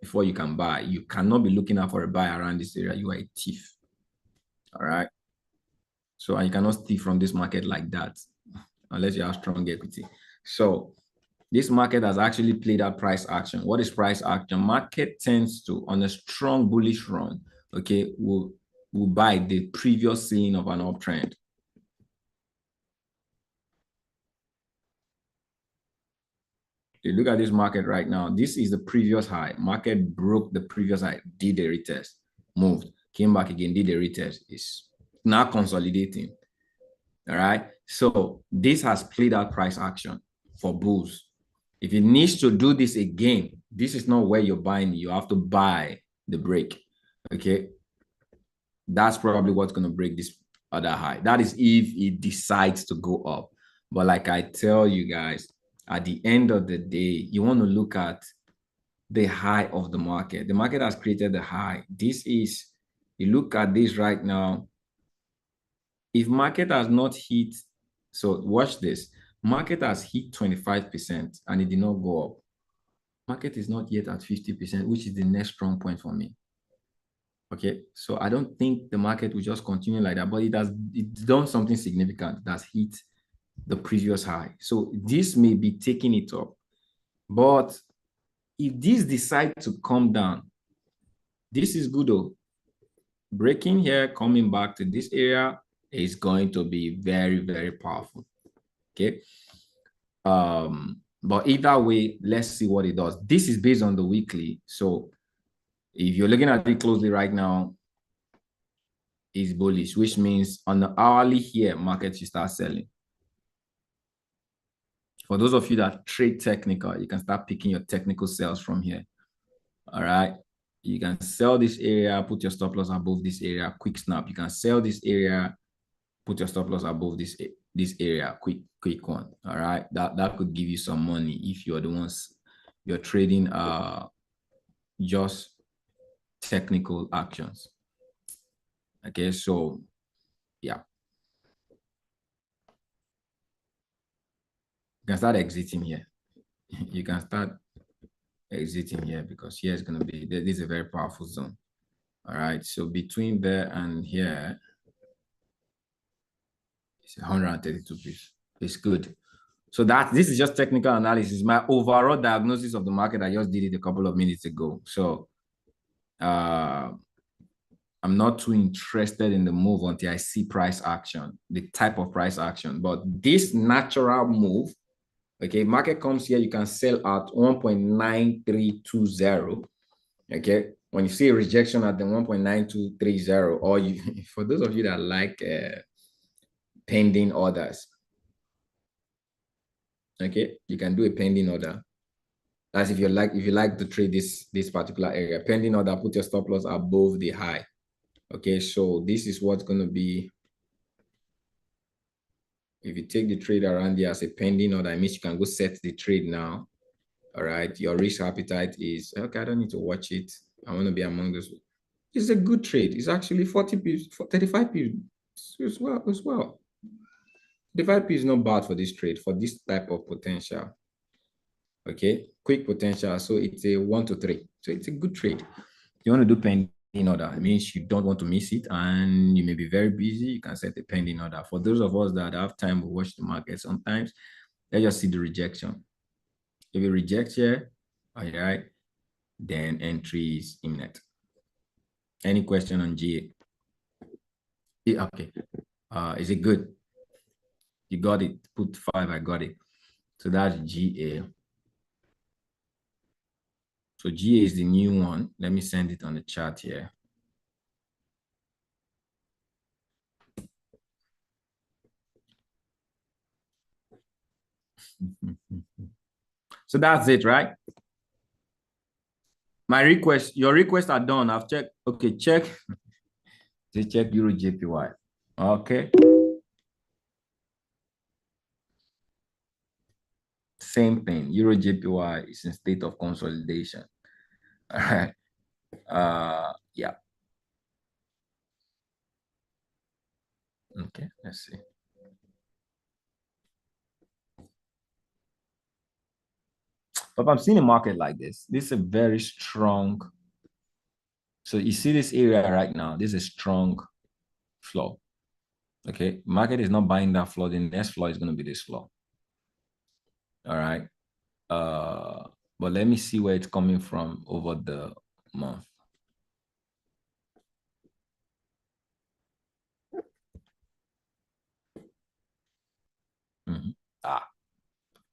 [SPEAKER 1] before you can buy. You cannot be looking out for a buy around this area. You are a thief. All right. So and you cannot steal from this market like that unless you have strong equity. So this market has actually played out price action. What is price action? Market tends to, on a strong bullish run, okay, will buy the previous ceiling of an uptrend. You look at this market right now. This is the previous high. Market broke the previous high, did a retest, moved, came back again, did a retest. It's now consolidating. All right. So this has played out price action for bulls. If it needs to do this again, this is not where you're buying. You have to buy the break. Okay. That's probably what's going to break this other high. That is if it decides to go up. But like I tell you guys, at the end of the day, you want to look at the high of the market. The market has created the high. This is, you look at this right now. If market has not hit, so watch this. Market has hit 25% and it did not go up. Market is not yet at 50%, which is the next strong point for me. Okay, so I don't think the market will just continue like that, but it's done something significant that's hit the previous high. So this may be taking it up. But if this decide to come down, this is good though. Breaking here, coming back to this area is going to be very, very powerful. Okay. But either way, let's see what it does. This is based on the weekly. So if you're looking at it closely right now, it's bullish, which means on the hourly here, market should start selling. For those of you that trade technical, you can start picking your technical sales from here. All right. You can sell this area, put your stop loss above this area, quick snap. You can sell this area, put your stop loss above this area, quick one. All right. That could give you some money if you're the ones you're trading just technical actions. Okay, so yeah. You can start exiting here. You can start exiting here because here is going to be, this is a very powerful zone. All right, so between there and here, it's 132 pips. It's good. So this is just technical analysis. My overall diagnosis of the market, I just did it a couple of minutes ago. So I'm not too interested in the move until I see price action, the type of price action. But this natural move, okay, market comes here, you can sell at 1.9320. Okay, when you see a rejection at the 1.9230, or you, for those of you that like pending orders, okay, you can do a pending order. That's if you like to trade this particular area. Pending order, put your stop loss above the high. Okay, so this is what's going to be. If you take the trade around here as a pending order, it means you can go set the trade now. All right, your risk appetite is okay. I don't need to watch it. I want to be among those. It's a good trade. It's actually 40 pips, 35 pips as well. 35 pips is not bad for this trade, for this type of potential. Okay, quick potential. So it's a 1 to 3. So it's a good trade. You want to do pending order. It means you don't want to miss it and you may be very busy. You can set a pending order. For those of us that have time to watch the market, sometimes let's just see the rejection. If you reject here, all right, then entry is imminent. Any question on GA? Yeah, okay. Is it good? You got it. Put 5. I got it. So that's GA. So GA is the new one. Let me send it on the chat here. So that's it, right? My request, your requests are done. I've checked. Okay, check. Check Euro JPY. Okay. Same thing. Euro JPY is in state of consolidation. All right. Yeah. Okay, let's see. But I'm seeing a market like this. This is a very strong. So you see this area right now. This is a strong flow. Okay, market is not buying that floor. The next floor is going to be this floor. All right. But let me see where it's coming from over the month.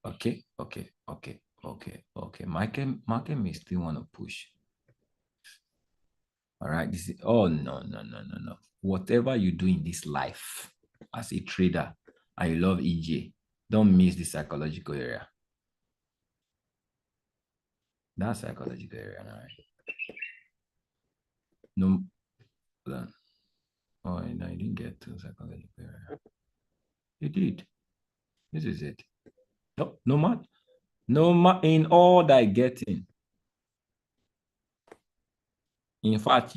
[SPEAKER 1] Okay. Market may still want to push. All right. This is no. Whatever you do in this life as a trader, and you love EJ, don't miss the psychological area. That psychological area, all right. No, hold on. Oh no, you didn't get to psychological area. You did. This is it. No, in all thy getting. In fact,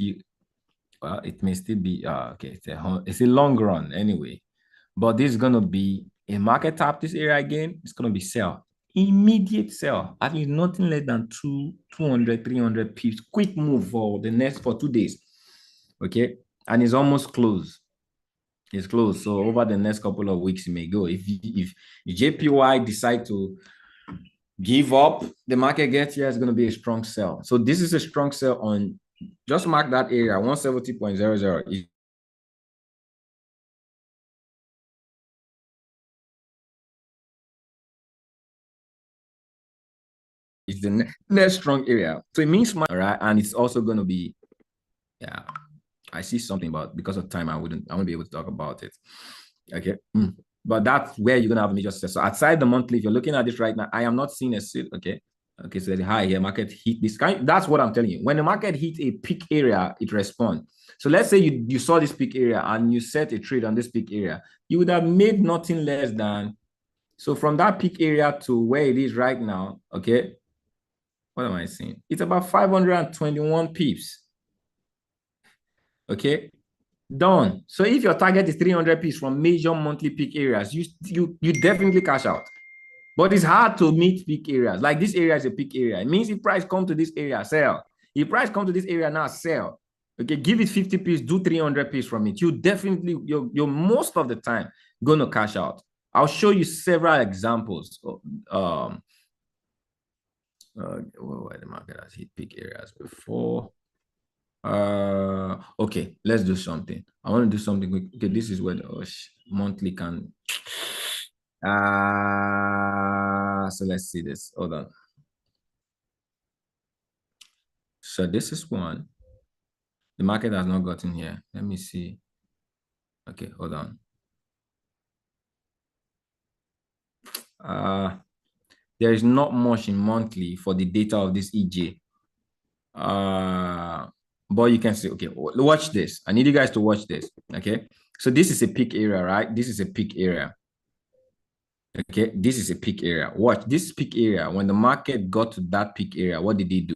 [SPEAKER 1] well, it may still be okay. It's a long run anyway, but this is gonna be a market tap this area again. It's gonna be sell, immediate sell. At least nothing less than 200, 300 pips. Quick move for 2 days. Okay, and it's almost closed. It's closed. So over the next couple of weeks, it may go. If JPY decide to give up, the market gets here, it's going to be a strong sell. So this is a strong sell on, just mark that area, 170.00. It's the next strong area. So it means, all right, and it's also going to be, yeah, I see something, but because of time, I won't be able to talk about it. Okay. But that's where you're gonna have a major success. So outside the monthly, if you're looking at this right now, I am not seeing a sit. Okay. Okay, so the high here, market hit this kind. That's what I'm telling you. When the market hits a peak area, it responds. So let's say you saw this peak area and you set a trade on this peak area, you would have made nothing less than, so from that peak area to where it is right now, okay, what am I saying? It's about 521 pips. Okay, done. So if your target is 300 pips from major monthly peak areas, you definitely cash out. But it's hard to meet peak areas. Like this area is a peak area. It means if price come to this area, sell. If price come to this area now, sell. Okay, give it 50 pips, do 300 pips from it. You definitely, you're most of the time going to cash out. I'll show you several examples of where the market has hit peak areas before. Okay, let's do something. I want to do something quick. Okay, this is where the monthly can. So let's see this. Hold on. So this is one. The market has not gotten here. Let me see. Okay, hold on. There is not much in monthly for the data of this EJ. But you can see, okay, watch this. I need you guys to watch this. Okay. So this is a peak area, right? This is a peak area. Okay, this is a peak area. Watch this peak area. When the market got to that peak area, what did he do?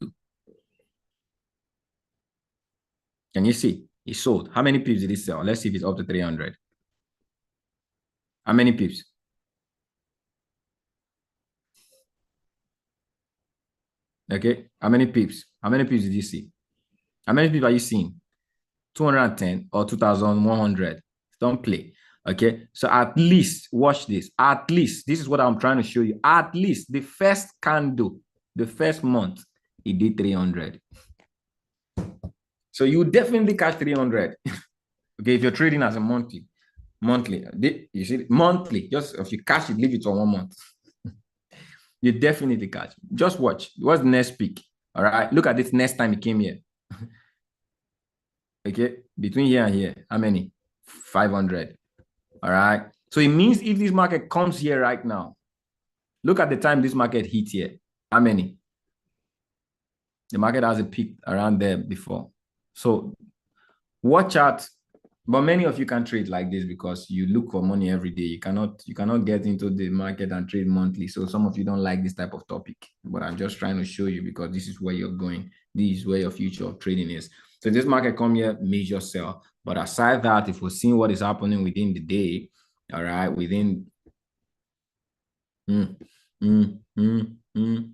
[SPEAKER 1] Can you see? He sold. How many pips did he sell? Let's see if it's up to 300. How many pips? Okay. How many pips? How many pips did you see? How many pips are you seeing? 210 or 2,100? Don't play. Okay. So at least, watch this. At least, this is what I'm trying to show you. At least the first candle, the first month, it did 300. So you definitely catch 300. Okay. If you're trading as a monthly, you see, monthly, just if you cash it, leave it for 1 month. You definitely catch. Just watch. What's the next peak? All right. Look at this next time he came here. Okay. Between here and here, how many? 500. All right. So it means if this market comes here right now, look at the time this market hit here. How many? The market has a peak around there before. So watch out. But many of you can trade like this because you look for money every day. You cannot get into the market and trade monthly. So some of you don't like this type of topic. But I'm just trying to show you because this is where you're going. This is where your future of trading is. So this market come here, major sell. But aside that, if we're seeing what is happening within the day, all right, within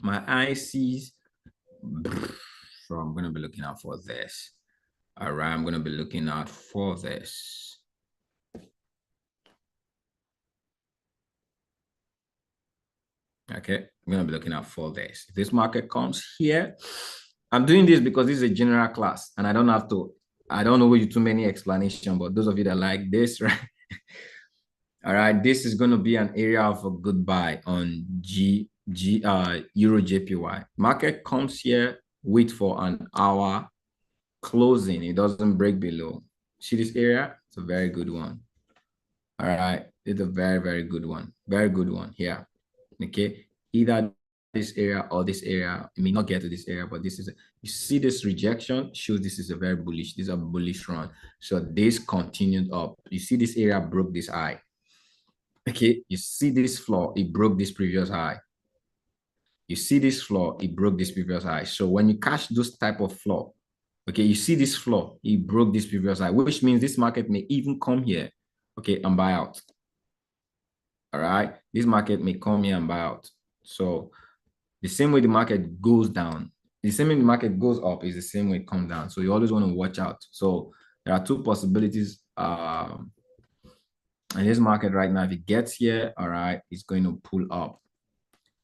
[SPEAKER 1] my eyes sees. So I'm gonna be looking out for this. All right, I'm gonna be looking out for this. Okay, I'm going to be looking at 4 days. If this market comes here, I'm doing this because this is a general class and I don't know you too many explanations, but those of you that like this, right? All right, this is going to be an area of a good buy on Euro JPY. Market comes here, wait for an hour closing. It doesn't break below. See this area? It's a very good one. All right, it's a very, very good one. Very good one here. Okay, either this area or this area. It may not get to this area, but this is you see this rejection shows this is a very bullish. This is a bullish run. So this continued up. You see this area broke this high. Okay, you see this floor, it broke this previous high. You see this floor, it broke this previous high. So when you catch those type of floor, okay, you see this floor, it broke this previous high, which means this market may even come here, okay, and buy out. All right, this market may come here and buy out. So the same way the market goes down, the same way the market goes up is the same way it comes down. So you always want to watch out. So there are 2 possibilities. In this market right now, if it gets here, all right, it's going to pull up.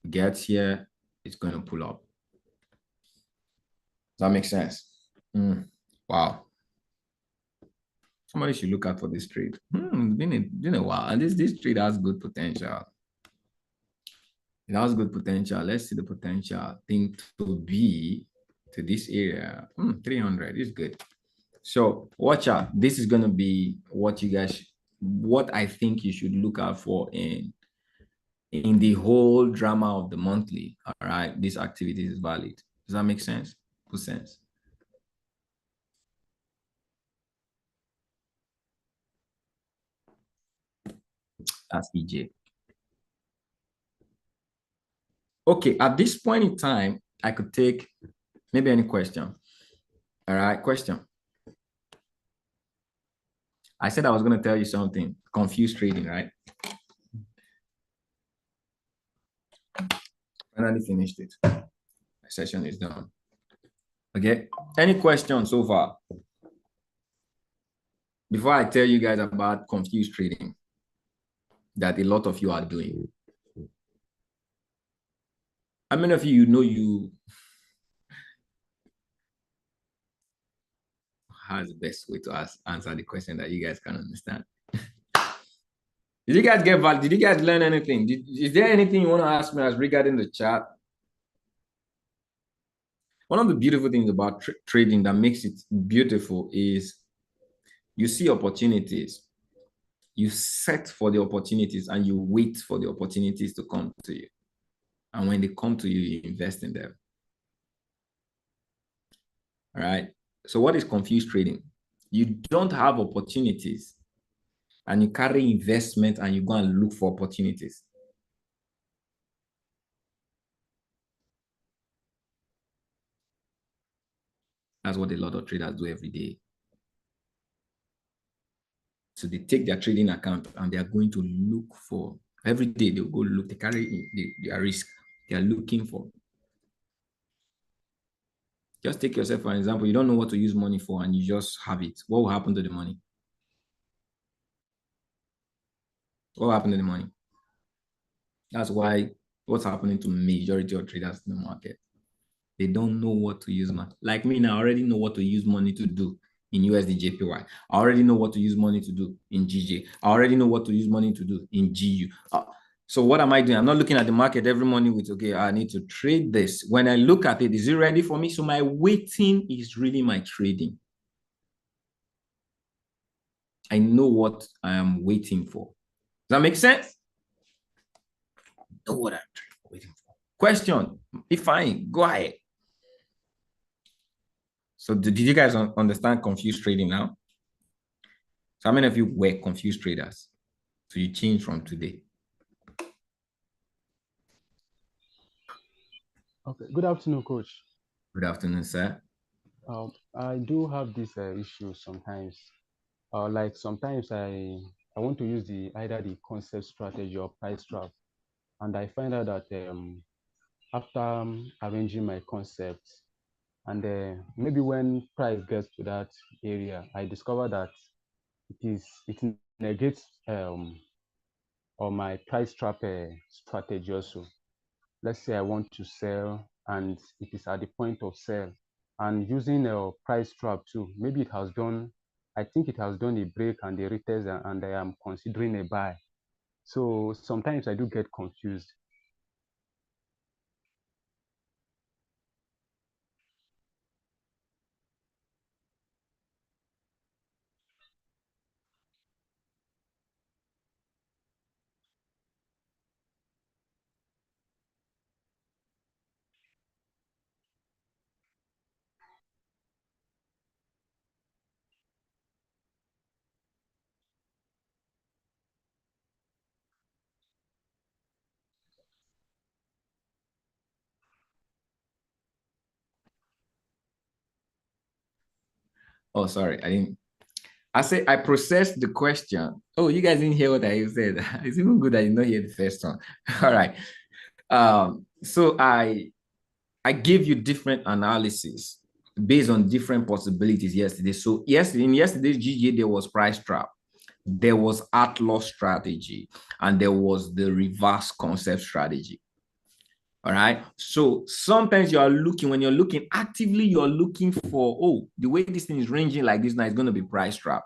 [SPEAKER 1] Gets here, it's going to pull up. Does that make sense? Wow. Somebody should look out for this trade. It's been a while. And this trade has good potential. It has good potential. Let's see the potential thing to be to this area. 300 is good. So watch out. This is going to be what I think you should look out for in the whole drama of the monthly. All right, this activity is valid. Does that make sense? Good sense. That's EJ. Okay, at this point in time, I could take maybe any question. All right, question. I said I was going to tell you something. Confused trading, right? Finally finished it. My session is done. Okay, any questions so far? Before I tell you guys about confused trading that a lot of you are doing. How many of you know how's the best way to answer the question that you guys can understand? Did you guys get value? Did you guys learn anything? Is there anything you want to ask me as regarding the chat? One of the beautiful things about trading that makes it beautiful is you see opportunities, you set for the opportunities, and you wait for the opportunities to come to you. And when they come to you, you invest in them. All right. So what is confused trading? You don't have opportunities and you carry investment and you go and look for opportunities. That's what a lot of traders do every day. So they take their trading account and they are going to look for, every day they'll go look, they carry their risk. They are looking for. Just take yourself for an example. You don't know what to use money for and you just have it. What will happen to the money? What will happen to the money? That's why what's happening to majority of traders in the market. They don't know what to use money. Like me now, I already know what to use money to do in USD JPY. I already know what to use money to do in GJ. I already know what to use money to do in GU. So what am I doing? I'm not looking at the market every morning with, okay, I need to trade this. When I look at it, is it ready for me? So my waiting is really my trading. I know what I am waiting for. Does that make sense? I know what I'm waiting for. Question, if fine, go ahead. So did you guys understand confused trading now? So how many of you were confused traders? So you changed from today.
[SPEAKER 2] Okay. Good afternoon, Coach.
[SPEAKER 1] Good afternoon, sir.
[SPEAKER 2] I do have this issue sometimes. Like sometimes I want to use either the concept strategy or price trap, and I find out that after arranging my concepts, and maybe when price gets to that area, I discover that it negates or my price trap strategy also. let's say I want to sell and it is at the point of sale, and using a price trap too. Maybe it has done, I think it has done a break and a retest, and I am considering a buy. So sometimes I do get confused.
[SPEAKER 1] Oh, sorry, I didn't. I say I processed the question. Oh, you guys didn't hear what I said. It's even good that you not hear the first one. All right. So I gave you different analysis based on different possibilities yesterday. So in yesterday's GGA, there was price trap, there was at loss strategy, and there was the reverse concept strategy. All right. So sometimes you are looking, when you're looking actively, you're looking for, oh, the way this thing is ranging like this now is going to be price trap.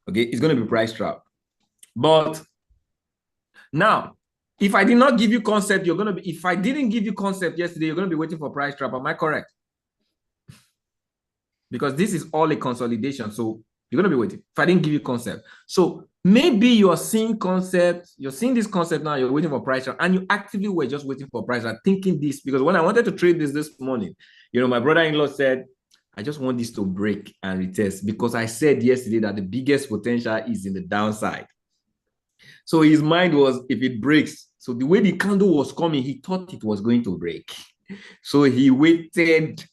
[SPEAKER 1] Okay, it's going to be price trap. But now, if I did not give you concept, you're going to be, if I didn't give you concept yesterday, you're going to be waiting for price trap. Am I correct? Because this is all a consolidation. So you're going to be waiting. If I didn't give you concept. So maybe you're seeing concept, you're seeing this concept now, you're waiting for price trap, and you actively were just waiting for price trap, thinking this, because when I wanted to trade this morning, my brother-in-law said, I just want this to break and retest, because I said yesterday that the biggest potential is in the downside. So his mind was, if it breaks, so the way the candle was coming, he thought it was going to break. So he waited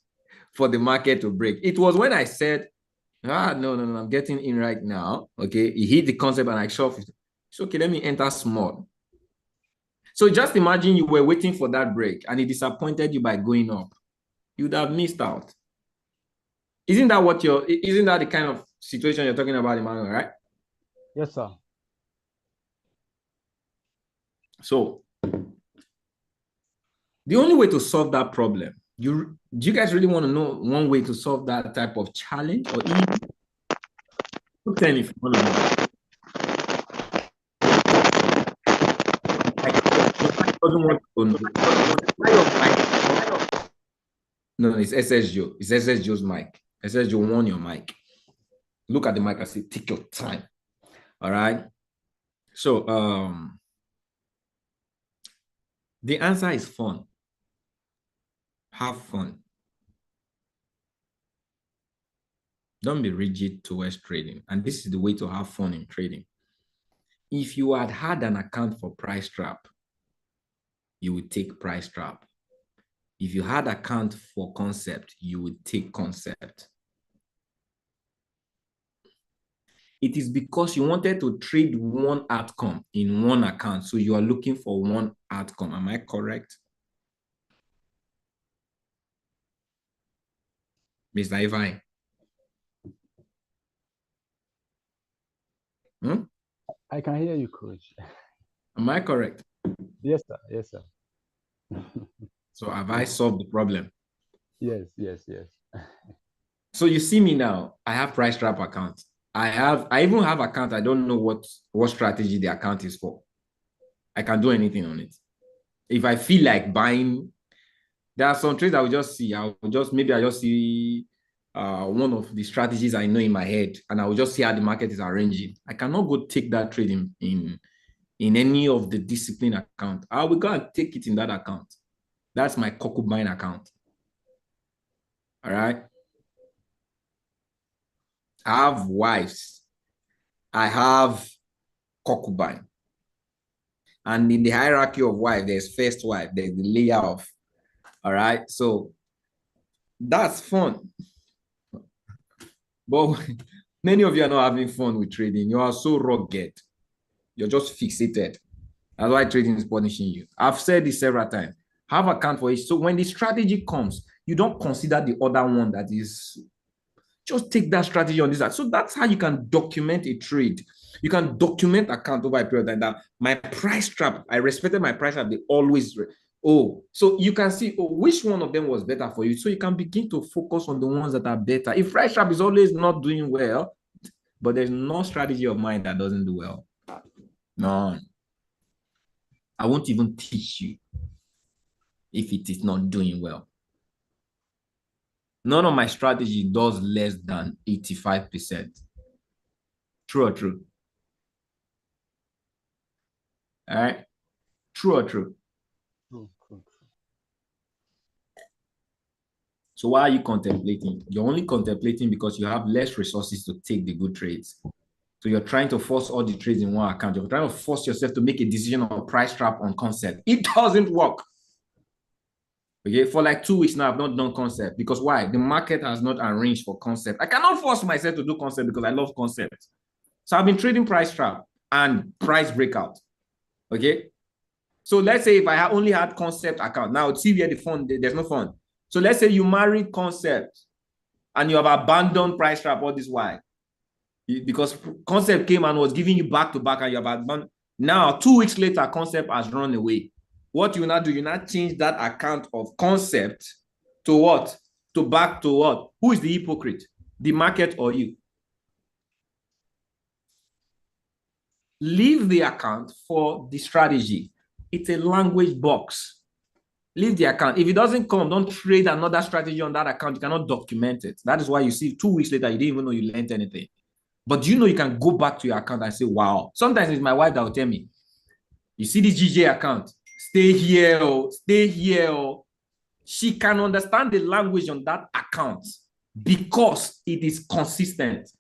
[SPEAKER 1] for the market to break. It was when I said, no, I'm getting in right now. Okay, he hit the concept and I saw it. It's okay, let me enter small. So just imagine you were waiting for that break and it disappointed you by going up. You'd have missed out. Isn't that the kind of situation you're talking about, Emmanuel, right?
[SPEAKER 2] Yes, sir.
[SPEAKER 1] So the only way to solve that problem, do you guys really want to know one way to solve that type of challenge? Or even tell if you want to know. No, it's SSJO. It's SSJO's mic. SSJO, warn your mic. Look at the mic and say, take your time. All right. So the answer is fun. Have fun. Don't be rigid towards trading. And this is the way to have fun in trading. If you had an account for price trap, you would take price trap. If you had account for concept, you would take concept. It is because you wanted to trade one outcome in one account. So you are looking for one outcome. Am I correct? Mr. Ivan?
[SPEAKER 2] I can hear you, coach.
[SPEAKER 1] Am I correct?
[SPEAKER 2] Yes, sir. Yes, sir.
[SPEAKER 1] So have I solved the problem?
[SPEAKER 2] Yes.
[SPEAKER 1] So you see me now, I have price trap account. I even have account. I don't know what strategy the account is for. I can do anything on it. If I feel like buying, there are some trades I will just see. I just see one of the strategies I know in my head, and I will just see how the market is arranging. I cannot go take that trade in any of the discipline account. I will go and take it in that account. That's my concubine account. All right. I have wives. I have concubine. And in the hierarchy of wife, there's first wife, there's the layer of, all right. So that's fun. But many of you are not having fun with trading. You are so rugged. You're just fixated. That's why trading is punishing you. I've said this several times. Have account for it. So when the strategy comes, you don't consider the other one that is Just take that strategy on this. So that's how you can document a trade. You can document account over a period of time that my price trap, I respected my price trap. They always, so you can see which one of them was better for you. So you can begin to focus on the ones that are better. If price trap is always not doing well, but there's no strategy of mine that doesn't do well. No. I won't even teach you if it is not doing well. None of my strategy does less than 85%. True or true? All right. True or true?
[SPEAKER 2] True, true, true.
[SPEAKER 1] So why are you contemplating? You're only contemplating because you have less resources to take the good trades. So you're trying to force all the trades in one account. You're trying to force yourself to make a decision on price trap on concept. It doesn't work. Okay, for like 2 weeks now, I've not done concept because why? The market has not arranged for concept. I cannot force myself to do concept because I love concept. So I've been trading price trap and price breakout. Okay. So let's say if I only had concept account, now see where the fund, there's no fund. So let's say you married concept and you have abandoned price trap all this while. Because concept came and was giving you back to back and you have abandoned. Now, 2 weeks later, concept has run away. What you now do, you now change that account of concept to what? To back to what? Who is the hypocrite? The market or you? Leave the account for the strategy. It's a language box. Leave the account. If it doesn't come, don't trade another strategy on that account. You cannot document it. That is why you see 2 weeks later, you didn't even know you learned anything. But you know you can go back to your account and say, wow. Sometimes it's my wife that will tell me, you see this GJ account, stay here or stay here. Or she can understand the language on that account because it is consistent.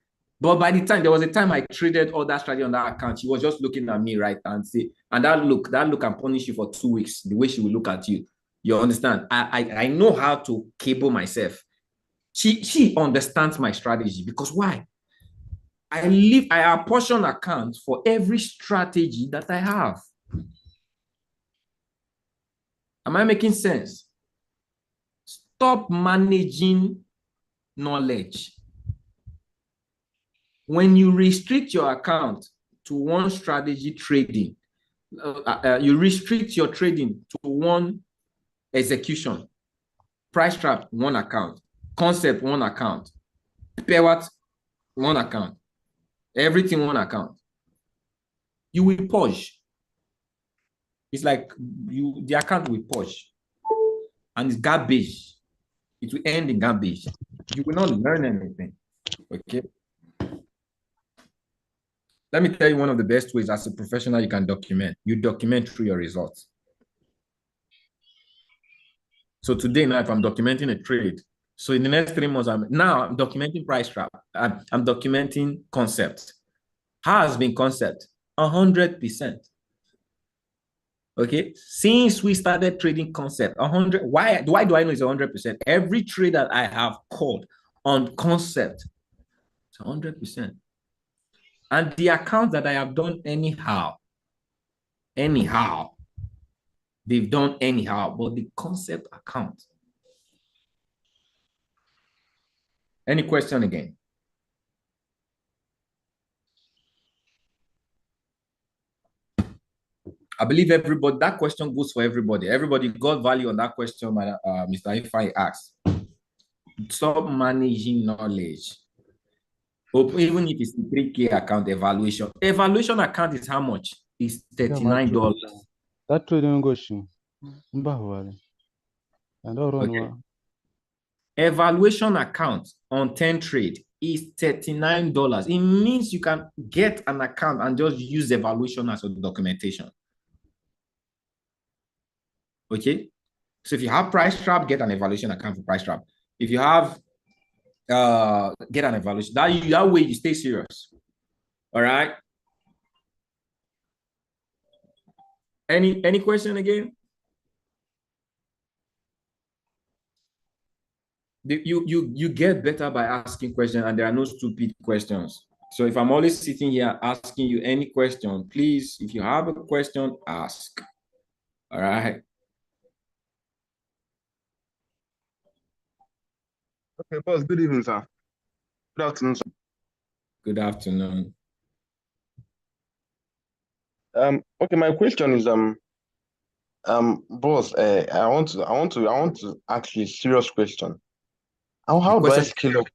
[SPEAKER 1] But by the time, there was a time I traded all that strategy on that account, she was just looking at me right and say, and that look can punish you for 2 weeks, the way she will look at you. You understand? I know how to cable myself. She understands my strategy because why? I apportion accounts for every strategy that I have. Am I making sense? Stop managing knowledge. When you restrict your account to one strategy trading, you restrict your trading to one execution. Price trap, one account. Concept, one account. Pivot, one account. Everything, one account. You will purge. It's like the account will purge. And it's garbage. It will end in garbage. You will not learn anything. Okay. Let me tell you one of the best ways as a professional you can document. You document through your results. So today now, if I'm documenting a trade, so in the next 3 months, I'm documenting price trap. I'm documenting concept. How has been concept? 100%. Okay. Since we started trading concept, 100. Why do I know it's 100%? Every trade that I have called on concept, it's 100%. And the account that I have done anyhow, they've done anyhow, but the concept account. Any question again? I believe everybody, that question goes for everybody. Everybody got value on that question, Mr. Ifai asked. Stop managing knowledge. Even if it's a 3K account evaluation. Evaluation account is how much? It's $39.
[SPEAKER 2] That trading question.
[SPEAKER 1] Okay. Evaluation account on 10 trade is $39. It means you can get an account and just use evaluation as a documentation. Okay. So if you have price trap, get an evaluation account for price trap. If you have get an evaluation, that way you stay serious. All right. Any question again? You get better by asking questions, and there are no stupid questions. So if I'm always sitting here asking you any question, please, if you have a question, ask. All right.
[SPEAKER 3] Okay, boss. Good evening, sir. Good afternoon, sir.
[SPEAKER 1] Good afternoon.
[SPEAKER 3] Okay, my question is boss, I want to ask you a serious question. How
[SPEAKER 1] The
[SPEAKER 3] how do I
[SPEAKER 1] question,
[SPEAKER 3] scale up?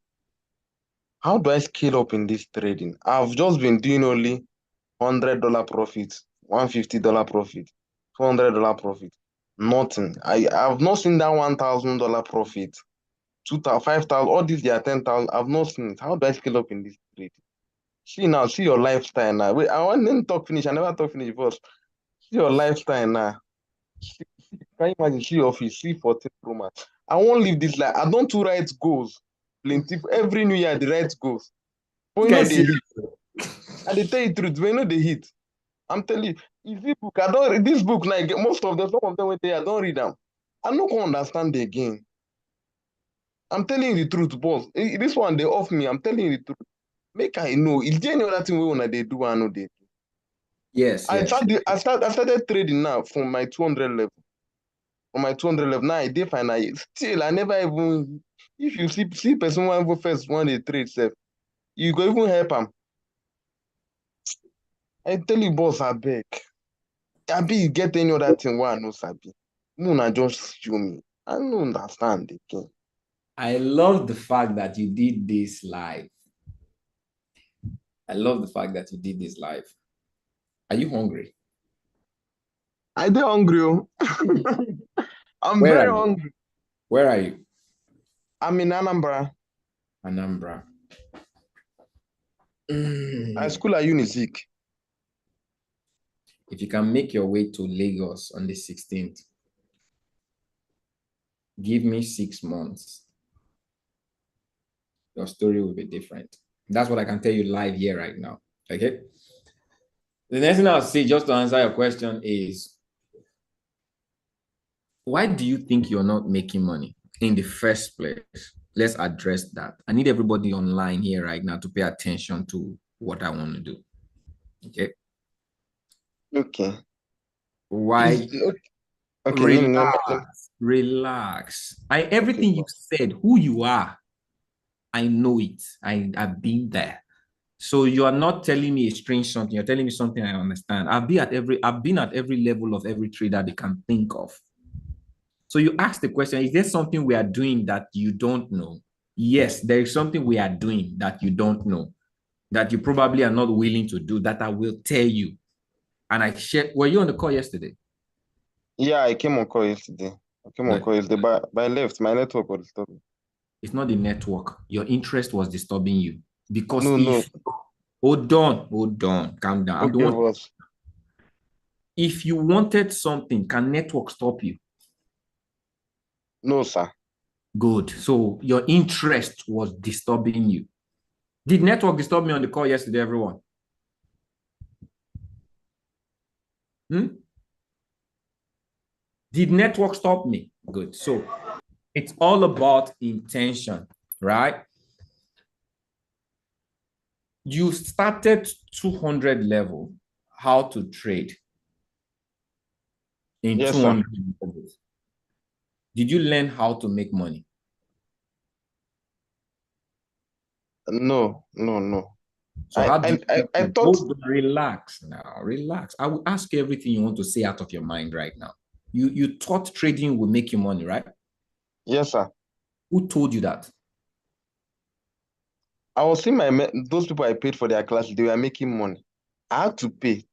[SPEAKER 3] How do I scale up in this trading? I've just been doing only $100 profit, $150 profit, $200 profit. Nothing. I've not seen that $1,000 profit, 2,000, 5,000, all these they are 10,000. I've not seen it. How do I scale up in this trade? See now, see your lifestyle now. Wait, I want to talk finish. I never talk finish, boss. See your lifestyle now. Can you imagine? See office, see 14 Pro Max. I won't leave this life. I don't to write goals. Plenty every new year, the write goals. But
[SPEAKER 1] this
[SPEAKER 3] you
[SPEAKER 1] guy
[SPEAKER 3] know
[SPEAKER 1] is
[SPEAKER 3] they
[SPEAKER 1] serious.
[SPEAKER 3] hit. And they tell you the truth, but you know they hit. I'm telling you, easy book. I don't read this book now. Most of them, some of them went there, I don't read them. I don't understand the game. I'm telling you the truth, boss. This one they off me. I'm telling you the truth. Make I know. Is there any other thing we want they do? I know they do.
[SPEAKER 1] Yes, yes.
[SPEAKER 3] I started trading now from my 200 level. On my 200 level. Now I did fine. Still, I never even. If you see person one go first one they trade self, you go even help him. I tell you, boss, I beg. I be you get any other thing where I know Sabi. Muna just show me. I don't understand again.
[SPEAKER 1] I love the fact that you did this live. I love the fact that you did this live. Are you hungry?
[SPEAKER 3] I dey hungry. Oh. I'm
[SPEAKER 1] Where are
[SPEAKER 3] very
[SPEAKER 1] you?
[SPEAKER 3] hungry.
[SPEAKER 1] Where are you?
[SPEAKER 3] I'm in Anambra.
[SPEAKER 1] Anambra.
[SPEAKER 3] I
[SPEAKER 1] If
[SPEAKER 3] school at Unizik.
[SPEAKER 1] you can make your way to Lagos on the 16th, give me 6 months. Your story will be different. That's what I can tell you live here right now. Okay. The next thing I'll say, just to answer your question, is why do you think you're not making money in the first place? Let's address that. I need everybody online here right now to pay attention to what I want to do. Okay.
[SPEAKER 3] Okay.
[SPEAKER 1] Why?
[SPEAKER 3] Okay,
[SPEAKER 1] Relax. Everything you said, who you are, I know it. I've been there. So you are not telling me a strange something. You're telling me something I understand. I've been at every level of every trader they can think of. So you ask the question, is there something we are doing that you don't know? Yes, there is something we are doing that you don't know, that you probably are not willing to do, that I will tell you. And I shared, were you on the call yesterday?
[SPEAKER 3] Yeah, I came on call yesterday. But I left. My network was disturbing.
[SPEAKER 1] It's not the network. Your interest was disturbing you. Because
[SPEAKER 3] No.
[SPEAKER 1] hold on, calm down. I'm the
[SPEAKER 3] Okay,
[SPEAKER 1] one.
[SPEAKER 3] boss.
[SPEAKER 1] If you wanted something, can network stop you?
[SPEAKER 3] No, sir.
[SPEAKER 1] Good. So your interest was disturbing you. Did network disturb me on the call yesterday, everyone? Did network stop me? Good. So it's all about intention, right? You started 200 level, how to trade in
[SPEAKER 3] Yes,
[SPEAKER 1] 200
[SPEAKER 3] sir.
[SPEAKER 1] levels. Did you learn how to make money?
[SPEAKER 3] No.
[SPEAKER 1] So how do
[SPEAKER 3] I
[SPEAKER 1] you
[SPEAKER 3] thought
[SPEAKER 1] relax now? Relax. I will ask you everything you want to say out of your mind right now. You thought trading would make you money, right?
[SPEAKER 3] yes, sir.
[SPEAKER 1] Who told you that?
[SPEAKER 3] I was seeing those people I paid for their classes, they were making money. I had to pay.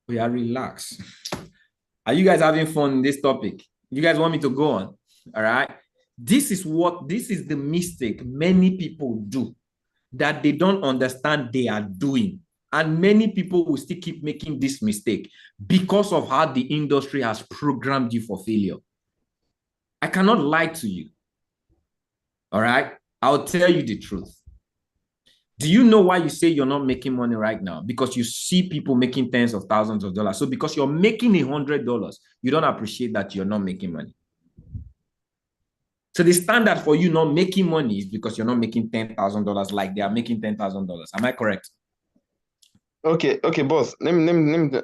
[SPEAKER 1] We are relaxed. Are you guys having fun in this topic? You guys want me to go on? All right. This is the mistake many people do, that they don't understand they are doing. And many people will still keep making this mistake because of how the industry has programmed you for failure. I cannot lie to you. All right. I'll tell you the truth. Do you know why you say you're not making money right now? Because you see people making tens of thousands of dollars. So because you're making $100, you don't appreciate that you're not making money. So the standard for you not making money is because you're not making $10,000 like they are making $10,000. Am I correct?
[SPEAKER 3] Okay, boss. Let me.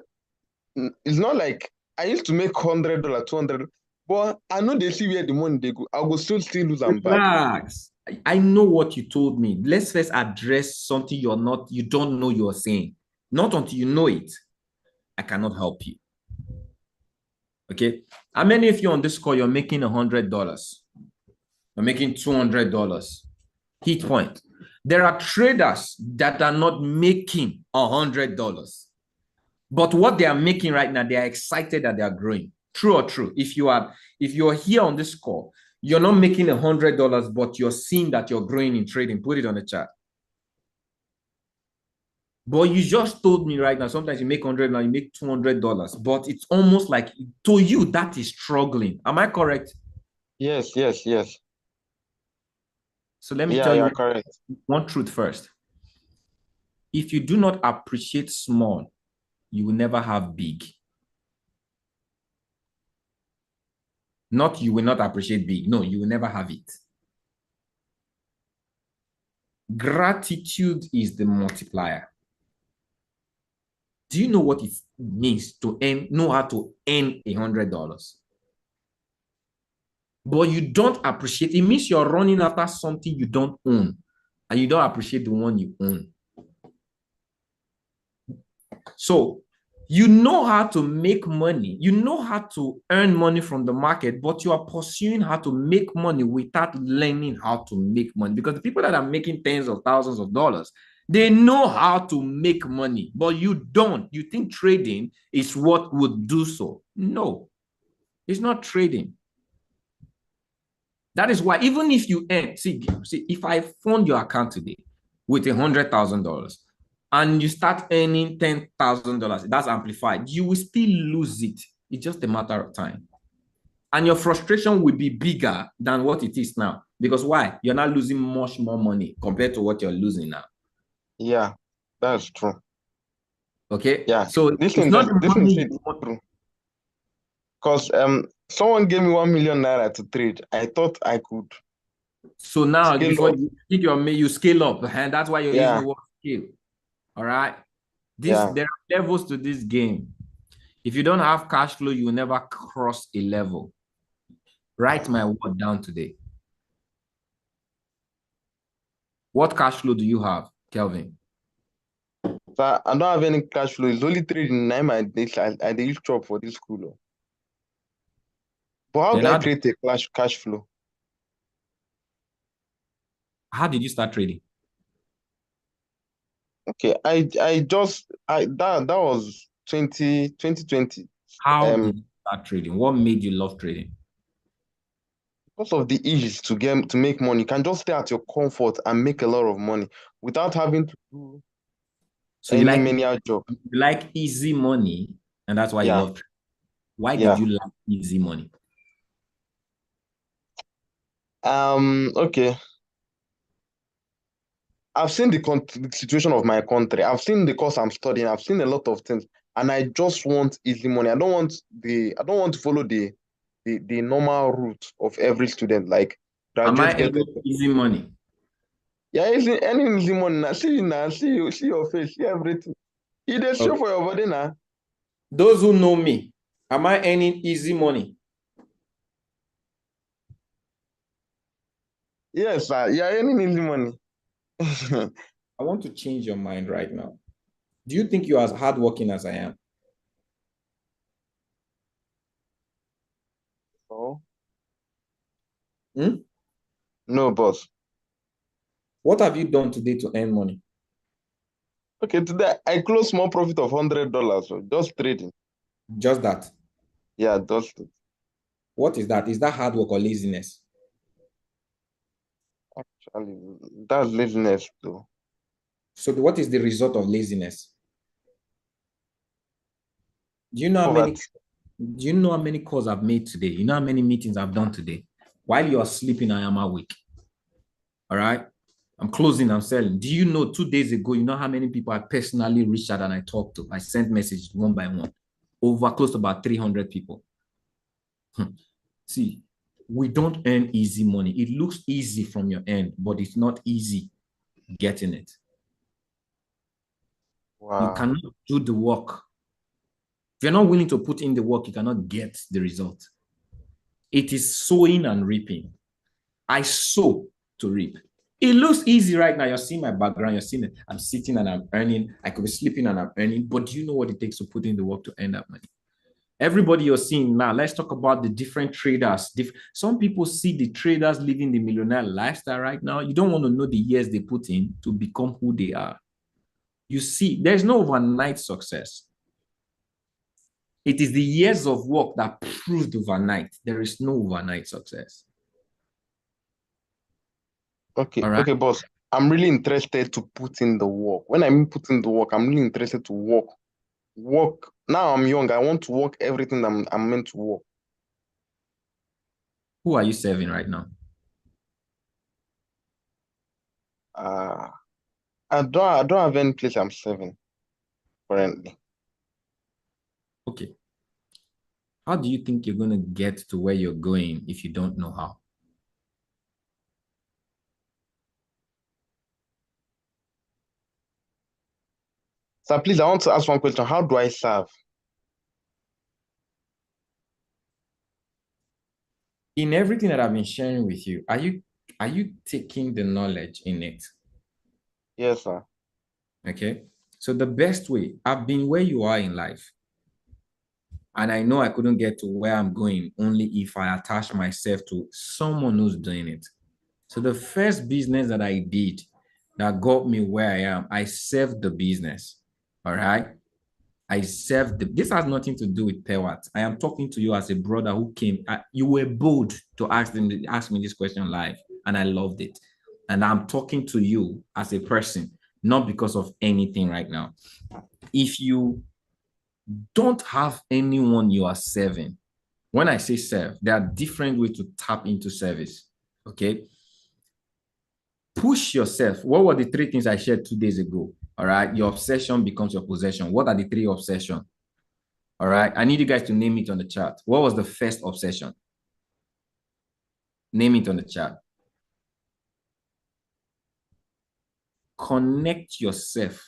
[SPEAKER 3] It's not like I used to make $100, $200, but I know they see where the money they go. I will still lose and back.
[SPEAKER 1] Relax. I know what you told me. Let's first address something you don't know you're saying. Not until you know it, I cannot help you. Okay. How many of you on this call, you're making $100? You're making $200. Hit point. There are traders that are not making $100. But what they are making right now, they are excited that they are growing. True or true? If you're here on this call, you're not making $100, but you're seeing that you're growing in trading. Put it on the chat. But you just told me right now, sometimes you make 100, now you make $200, but it's almost like to you that is struggling. Am I correct?
[SPEAKER 3] Yes.
[SPEAKER 1] So let me
[SPEAKER 3] Yeah,
[SPEAKER 1] tell
[SPEAKER 3] you're
[SPEAKER 1] you
[SPEAKER 3] correct.
[SPEAKER 1] one truth first. If you do not appreciate small, you will never have big. Not you will not appreciate big. No, you will never have it. Gratitude is the multiplier. Do you know what it means to know how to earn $100? But you don't appreciate it. It means you're running after something you don't own, and you don't appreciate the one you own. So you know how to make money, you know how to earn money from the market, but you are pursuing how to make money without learning how to make money. Because the people that are making tens of thousands of dollars, they know how to make money, but you don't. You think trading is what would do so. No, it's not trading. That is why even if you earn, see, if I fund your account today with $100,000 and you start earning $10,000, that's amplified, you will still lose it. It's just a matter of time. And your frustration will be bigger than what it is now. Because why? You're not losing much more money compared to what you're losing now.
[SPEAKER 3] Yeah, that's true.
[SPEAKER 1] Okay?
[SPEAKER 3] Yeah,
[SPEAKER 1] So
[SPEAKER 3] this
[SPEAKER 1] it's
[SPEAKER 3] thing
[SPEAKER 1] not
[SPEAKER 3] that
[SPEAKER 1] the
[SPEAKER 3] this thing
[SPEAKER 1] money.
[SPEAKER 3] is true. Because someone gave me 1 million naira to trade. I thought I could
[SPEAKER 1] So now,
[SPEAKER 3] scale
[SPEAKER 1] before
[SPEAKER 3] up.
[SPEAKER 1] you scale up, and that's why you're using
[SPEAKER 3] Yeah,
[SPEAKER 1] the word scale. All right?
[SPEAKER 3] yeah.
[SPEAKER 1] There are levels to this game. If you don't have cash flow, you will never cross a level. Write my word down today. What cash flow do you have, Kelvin?
[SPEAKER 3] So I don't have any cash flow. It's only trading. I dey use chop for this school. Oh. But how
[SPEAKER 1] Then
[SPEAKER 3] do I create a cash flow?
[SPEAKER 1] how did you start trading?
[SPEAKER 3] Okay, that was 2020.
[SPEAKER 1] How did you start trading? What made you love trading?
[SPEAKER 3] Because of the ease to make money, you can just stay at your comfort and make a lot of money without having to do
[SPEAKER 1] So
[SPEAKER 3] any manual job.
[SPEAKER 1] you like easy money, and that's why you
[SPEAKER 3] Yeah,
[SPEAKER 1] love trading. Why did
[SPEAKER 3] yeah.
[SPEAKER 1] you like easy money?
[SPEAKER 3] Okay. I've seen the situation of my country. I've seen the course I'm studying. I've seen a lot of things, and I just want easy money. I don't want to follow the normal route of every student, like
[SPEAKER 1] Am I
[SPEAKER 3] graduate, get
[SPEAKER 1] earning
[SPEAKER 3] it.
[SPEAKER 1] easy money?
[SPEAKER 3] Yeah, any easy money now. See your face, see everything. You dey show
[SPEAKER 1] Okay.
[SPEAKER 3] for your body now.
[SPEAKER 1] Those who know me, am I earning easy money?
[SPEAKER 3] Yes, sir. Yeah, any easy money.
[SPEAKER 1] I want to change your mind right now. Do you think you're as hardworking as I am?
[SPEAKER 3] Oh,
[SPEAKER 1] Hmm?
[SPEAKER 3] no, boss.
[SPEAKER 1] What have you done today to earn money?
[SPEAKER 3] Okay, today I close small profit of $100. So just trading.
[SPEAKER 1] Just that.
[SPEAKER 3] Yeah, just
[SPEAKER 1] What is that? Is that hard work or laziness?
[SPEAKER 3] actually that's laziness though.
[SPEAKER 1] So what is the result of laziness? Do you know how many
[SPEAKER 3] Poverty.
[SPEAKER 1] do you know how many calls I've made today? You know how many meetings I've done today? While you're sleeping, I am awake. All right. I'm closing, I'm selling. Do you know 2 days ago, you know how many people I personally reached out and I talked to? I sent messages one by one. Over close to about 300 people. See, we don't earn easy money. It looks easy from your end, but it's not easy getting it. You
[SPEAKER 3] Wow.
[SPEAKER 1] cannot do the work. If you're not willing to put in the work, you cannot get the result. It is sowing and reaping. I sow to reap. It looks easy right now. You're seeing my background. You're seeing it. I'm sitting and I'm earning. I could be sleeping and I'm earning. But do you know what it takes to put in the work to earn that money? Everybody you're seeing now, let's talk about the different traders. Some people see the traders living the millionaire lifestyle right now. You don't want to know the years they put in to become who they are. You see, there's no overnight success. It is the years of work that proved overnight. There is no overnight success.
[SPEAKER 3] Okay,
[SPEAKER 1] All right?
[SPEAKER 3] okay, boss. I'm really interested to put in the work. When I mean put in the work, I'm really interested to work. Work. Now I'm young. I want to work everything I'm meant to work.
[SPEAKER 1] Who are you serving right now?
[SPEAKER 3] I don't have any place I'm serving currently.
[SPEAKER 1] Okay. How do you think you're going to get to where you're going if you don't know how?
[SPEAKER 3] So please, I want to ask one question. How do I serve?
[SPEAKER 1] In everything that I've been sharing with you, are you taking the knowledge in it?
[SPEAKER 3] Yes, sir.
[SPEAKER 1] Okay. So the best way, I've been where you are in life. And I know I couldn't get to where I'm going only if I attach myself to someone who's doing it. So the first business that I did that got me where I am, I served the business. All right. I served this has nothing to do with Pewat. I am talking to you as a brother who came. You were bold to ask me this question live, and I loved it. And I'm talking to you as a person, not because of anything right now. If you don't have anyone you are serving, when I say serve, there are different ways to tap into service. Okay. Push yourself. What were the 3 things I shared 2 days ago? All right. Your obsession becomes your possession. What are the 3 obsessions? All right. I need you guys to name it on the chat. What was the first obsession? Name it on the chat. Connect yourself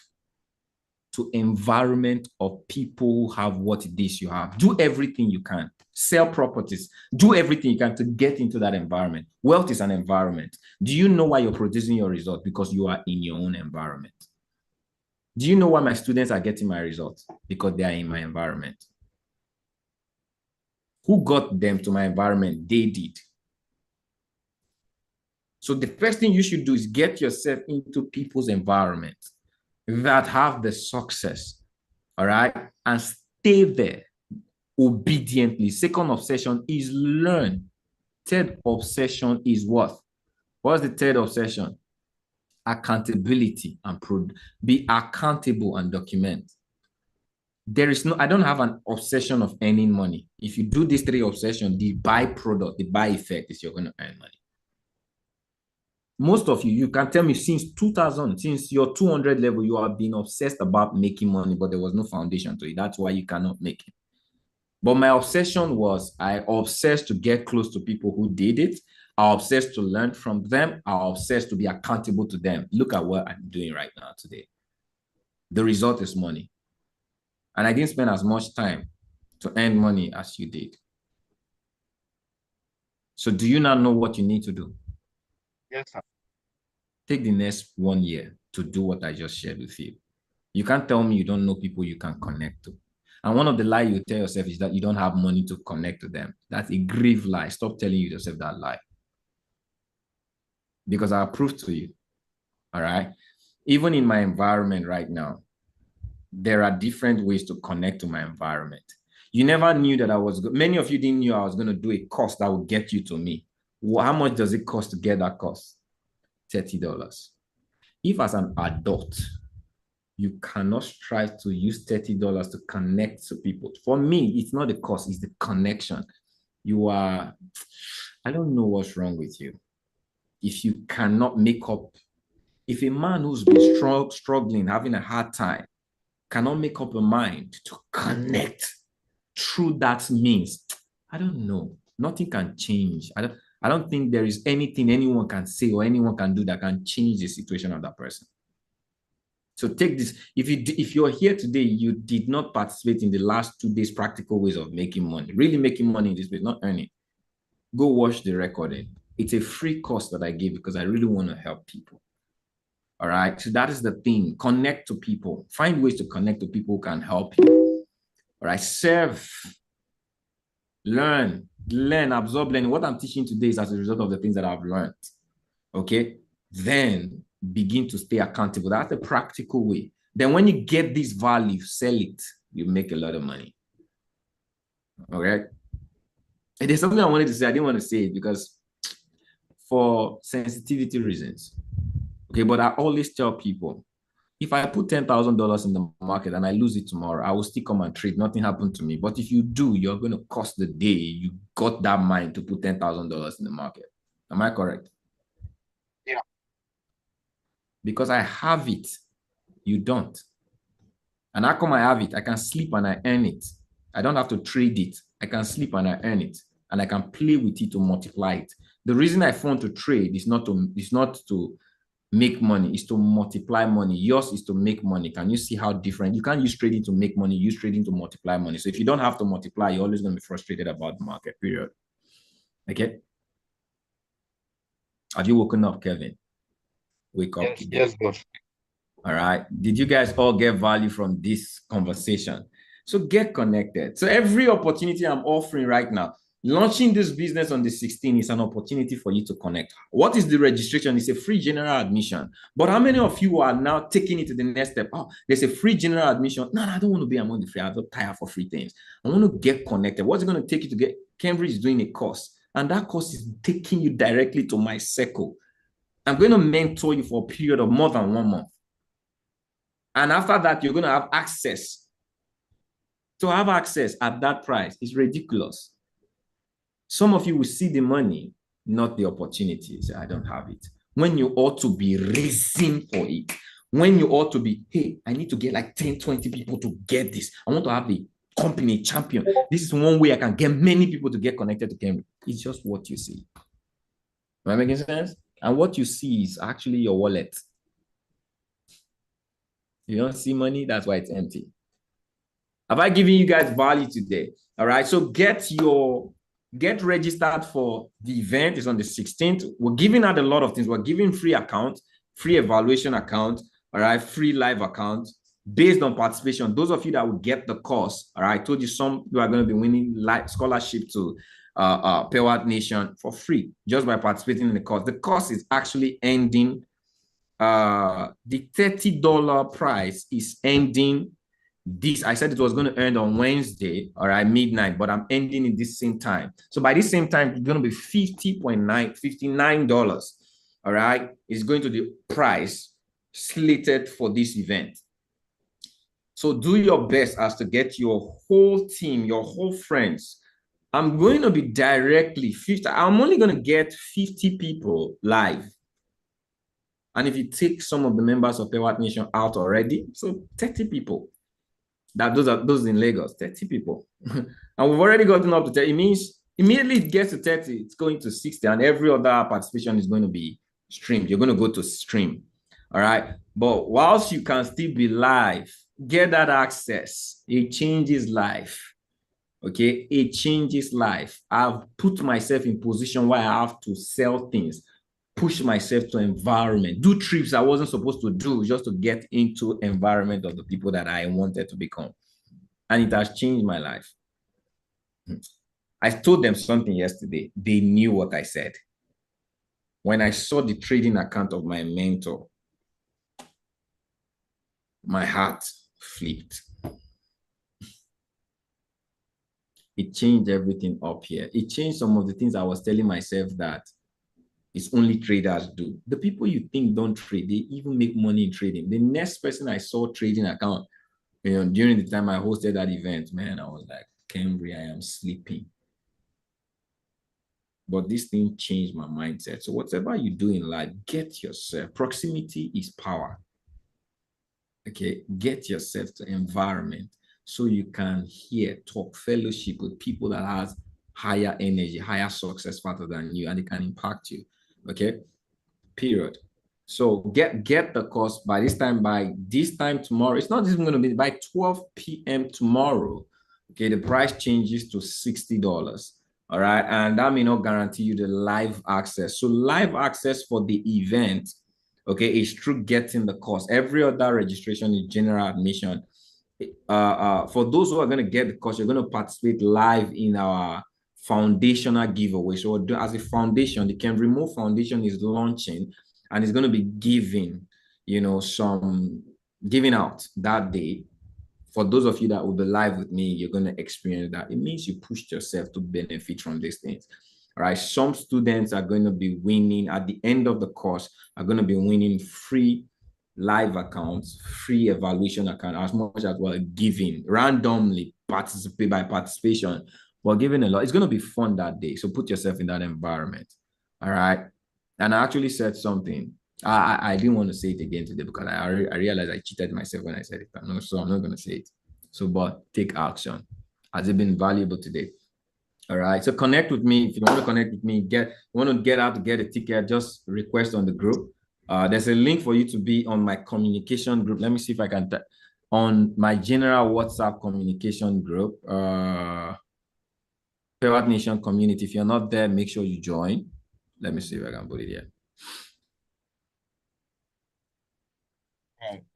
[SPEAKER 1] to environment of people who have what it is you have. Do everything you can. Sell properties. Do everything you can to get into that environment. Wealth is an environment. Do you know why you're producing your result? Because you are in your own environment. Do you know why my students are getting my results? Because they are in my environment. Who got them to my environment? They did. So the first thing you should do is get yourself into people's environment that have the success, all right? And stay there obediently. Second obsession is learn. Third obsession is what? What's the third obsession? Accountability and be accountable and document. There is no, I don't have an obsession of earning money. If you do these 3 obsessions, the byproduct, the by effect is you're going to earn money. Most of you can tell me since 2000, since your 200 level, you have been obsessed about making money, but there was no foundation to it. That's why you cannot make it. But my obsession was I obsessed to get close to people who did it. I obsessed to learn from them. I obsessed to be accountable to them. Look at what I'm doing right now today. The result is money. And I didn't spend as much time to earn money as you did. So do you now know what you need to do?
[SPEAKER 3] Yes, sir.
[SPEAKER 1] Take the next 1 year to do what I just shared with you. You can't tell me you don't know people you can connect to. And one of the lies you tell yourself is that you don't have money to connect to them. That's a grave lie. Stop telling yourself that lie. Because I'll prove to you. All right. Even in my environment right now, there are different ways to connect to my environment. You never knew that many of you didn't know I was going to do a course that would get you to me. How much does it cost to get that course? $30. If as an adult, you cannot strive to use $30 to connect to people. For me, it's not the cost, it's the connection. I don't know what's wrong with you. If you cannot make up, if a man who's been struggling, having a hard time, cannot make up a mind to connect through that means, I don't know. Nothing can change. I don't think there is anything anyone can say or anyone can do that can change the situation of that person. So take this. If you're here today, you did not participate in the last 2 days practical ways of making money, really making money in this way, not earning. Go watch the recording. It's a free course that I give because I really want to help people. All right. So that is the thing. Connect to people. Find ways to connect to people who can help you. All right. Serve. Learn, absorb, learn. What I'm teaching today is as a result of the things that I've learned. Okay. Then begin to stay accountable. That's a practical way. Then when you get this value, sell it. You make a lot of money. All right. And there's something I wanted to say. I didn't want to say it because for sensitivity reasons. Okay. But I always tell people, if I put $10,000 in the market and I lose it tomorrow, I will still come and trade. Nothing happened to me. But if you do, you're going to cost the day you got that mind to put $10,000 in the market. Am I correct?
[SPEAKER 3] Yeah.
[SPEAKER 1] Because I have it, you don't. And how come I have it? I can sleep and I earn it. I don't have to trade it. I can sleep and I earn it. And I can play with it to multiply it. The reason I want to trade is not to make money, is to multiply money. Yours is to make money. Can you see how different? You can't use trading to make money, use trading to multiply money. So if you don't have to multiply, you're always going to be frustrated about the market, period. Okay? Have you woken up, Kevin? Wake up.
[SPEAKER 3] Yes, yes, boss.
[SPEAKER 1] All right. Did you guys all get value from this conversation? So get connected. So every opportunity I'm offering right now, launching this business on the 16th is an opportunity for you to connect. What is the registration? It's a free general admission. But how many of you are now taking it to the next step? Oh, there's a free general admission. No, I don't want to be among the free. I'm not tired for free things. I want to get connected. What's it going to take you to get? Cambridge is doing a course. And that course is taking you directly to my circle. I'm going to mentor you for a period of more than 1 month. And after that, you're going to have access. To have access at that price is ridiculous. Some of you will see the money, not the opportunities. I don't have it. When you ought to be racing for it. When you ought to be, hey, I need to get like 10, 20 people to get this. I want to have the company champion. This is one way I can get many people to get connected to Cambridge. It's just what you see. Am I making sense? And what you see is actually your wallet. You don't see money, that's why it's empty. Have I given you guys value today? All right. So get registered for the event. It's on the 16th. We're giving out a lot of things. We're giving free account, free evaluation account, all right, free live account based on participation. Those of you that will get the course, all right, I told you some you are going to be winning scholarship to Payward Nation for free just by participating in the course. The course is actually ending. The $30 price is ending. I said it was going to end on Wednesday, all right, midnight, but I'm ending it this same time. So by this same time, it's going to be $59, all right? It's going to the price slated for this event. So do your best as to get your whole team, your whole friends. I'm going to be directly 50. I'm only going to get 50 people live. And if you take some of the members of Payward Nation out already, so 30 people. Those in Lagos, 30 people. And we've already gotten up to 30. It means immediately it gets to 30, it's going to 60, and every other participation is going to be streamed. You're going to go to stream. All right. But whilst you can still be live, get that access. It changes life. Okay. It changes life. I've put myself in position where I have to sell things, push myself to environment, do trips I wasn't supposed to do just to get into environment of the people that I wanted to become. And it has changed my life. I told them something yesterday. They knew what I said. When I saw the trading account of my mentor, my heart flipped. It changed everything up here. It changed some of the things I was telling myself that it's only traders do. The people you think don't trade, they even make money in trading. The next person I saw trading account, during the time I hosted that event, man, I was like, Cambry, I am sleeping. But this thing changed my mindset. So whatever you do in life, get yourself. Proximity is power. Okay, get yourself to environment so you can hear, talk, fellowship with people that has higher energy, higher success factor than you, and it can impact you. Okay, period. So get the course by this time tomorrow. It's not even going to be by 12 p.m. tomorrow. Okay, the price changes to $60. All right. And that may not guarantee you the live access. So live access for the event, okay, is through getting the course. Every other registration is general admission. For those who are going to get the course, you're going to participate live in our foundational giveaway. So as a foundation, the Can Remove Foundation is launching and it's going to be giving, some giving out that day. For those of you that will be live with me, you're going to experience that. It means you pushed yourself to benefit from these things. All right. Some students are going to be winning at the end of the course, are going to be winning free live accounts, free evaluation account, as much as well giving randomly by participation, but giving a lot. It's going to be fun that day. So put yourself in that environment. All right. And I actually said something. I didn't want to say it again today because I realized I cheated myself when I said it. So I'm not going to say it. So, but take action. Has it been valuable today? All right. So connect with me. If you want to connect with me, want to get out to get a ticket, just request on the group. There's a link for you to be on my communication group. Let me see if I can on my general WhatsApp communication group, Pewat Nation community. If you're not there, make sure you join. Let me see if I can put it here.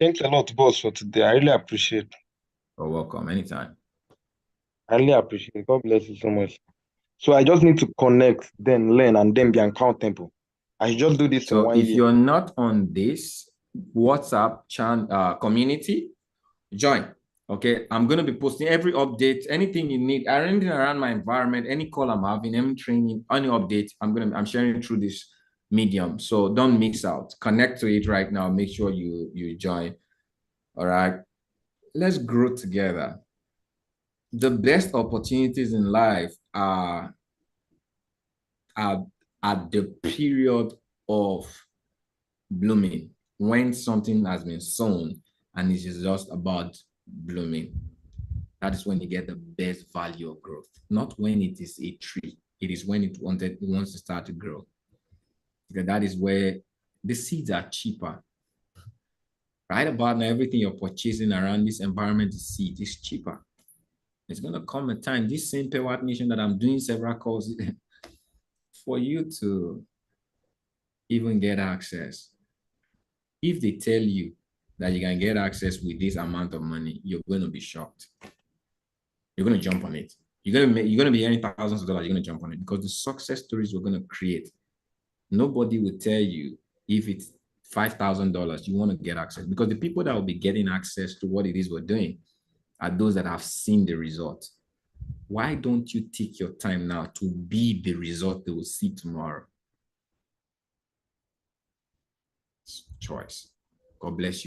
[SPEAKER 3] Thanks a lot, boss, for today. I really appreciate it.
[SPEAKER 1] You're welcome. Anytime.
[SPEAKER 3] I really appreciate it. God bless you so much. So I just need to connect, then learn, and then be accountable. I should just do this for 1 year.
[SPEAKER 1] So if you're not on this WhatsApp channel community, join. Okay, I'm going to be posting every update, anything you need, anything around my environment, any call I'm having, any training, any update, I'm sharing it through this medium. So don't miss out. Connect to it right now. Make sure you join. All right. Let's grow together. The best opportunities in life are at the period of blooming, when something has been sown and it's just about blooming. That is when you get the best value of growth, not when it is a tree. It is when it wants to start to grow. Because that is where the seeds are cheaper. Right about now, everything you're purchasing around this environment is seed, is cheaper. It's going to come a time, this same Pewat Nation that I'm doing several calls for you to even get access. If they tell you that you can get access with this amount of money, you're going to be shocked. You're going to jump on it. You're going to be earning thousands of dollars. You're going to jump on it because the success stories we're going to create. Nobody will tell you if it's $5,000 you want to get access, because the people that will be getting access to what it is we're doing are those that have seen the result. Why don't you take your time now to be the result they will see tomorrow? Choice. God bless you.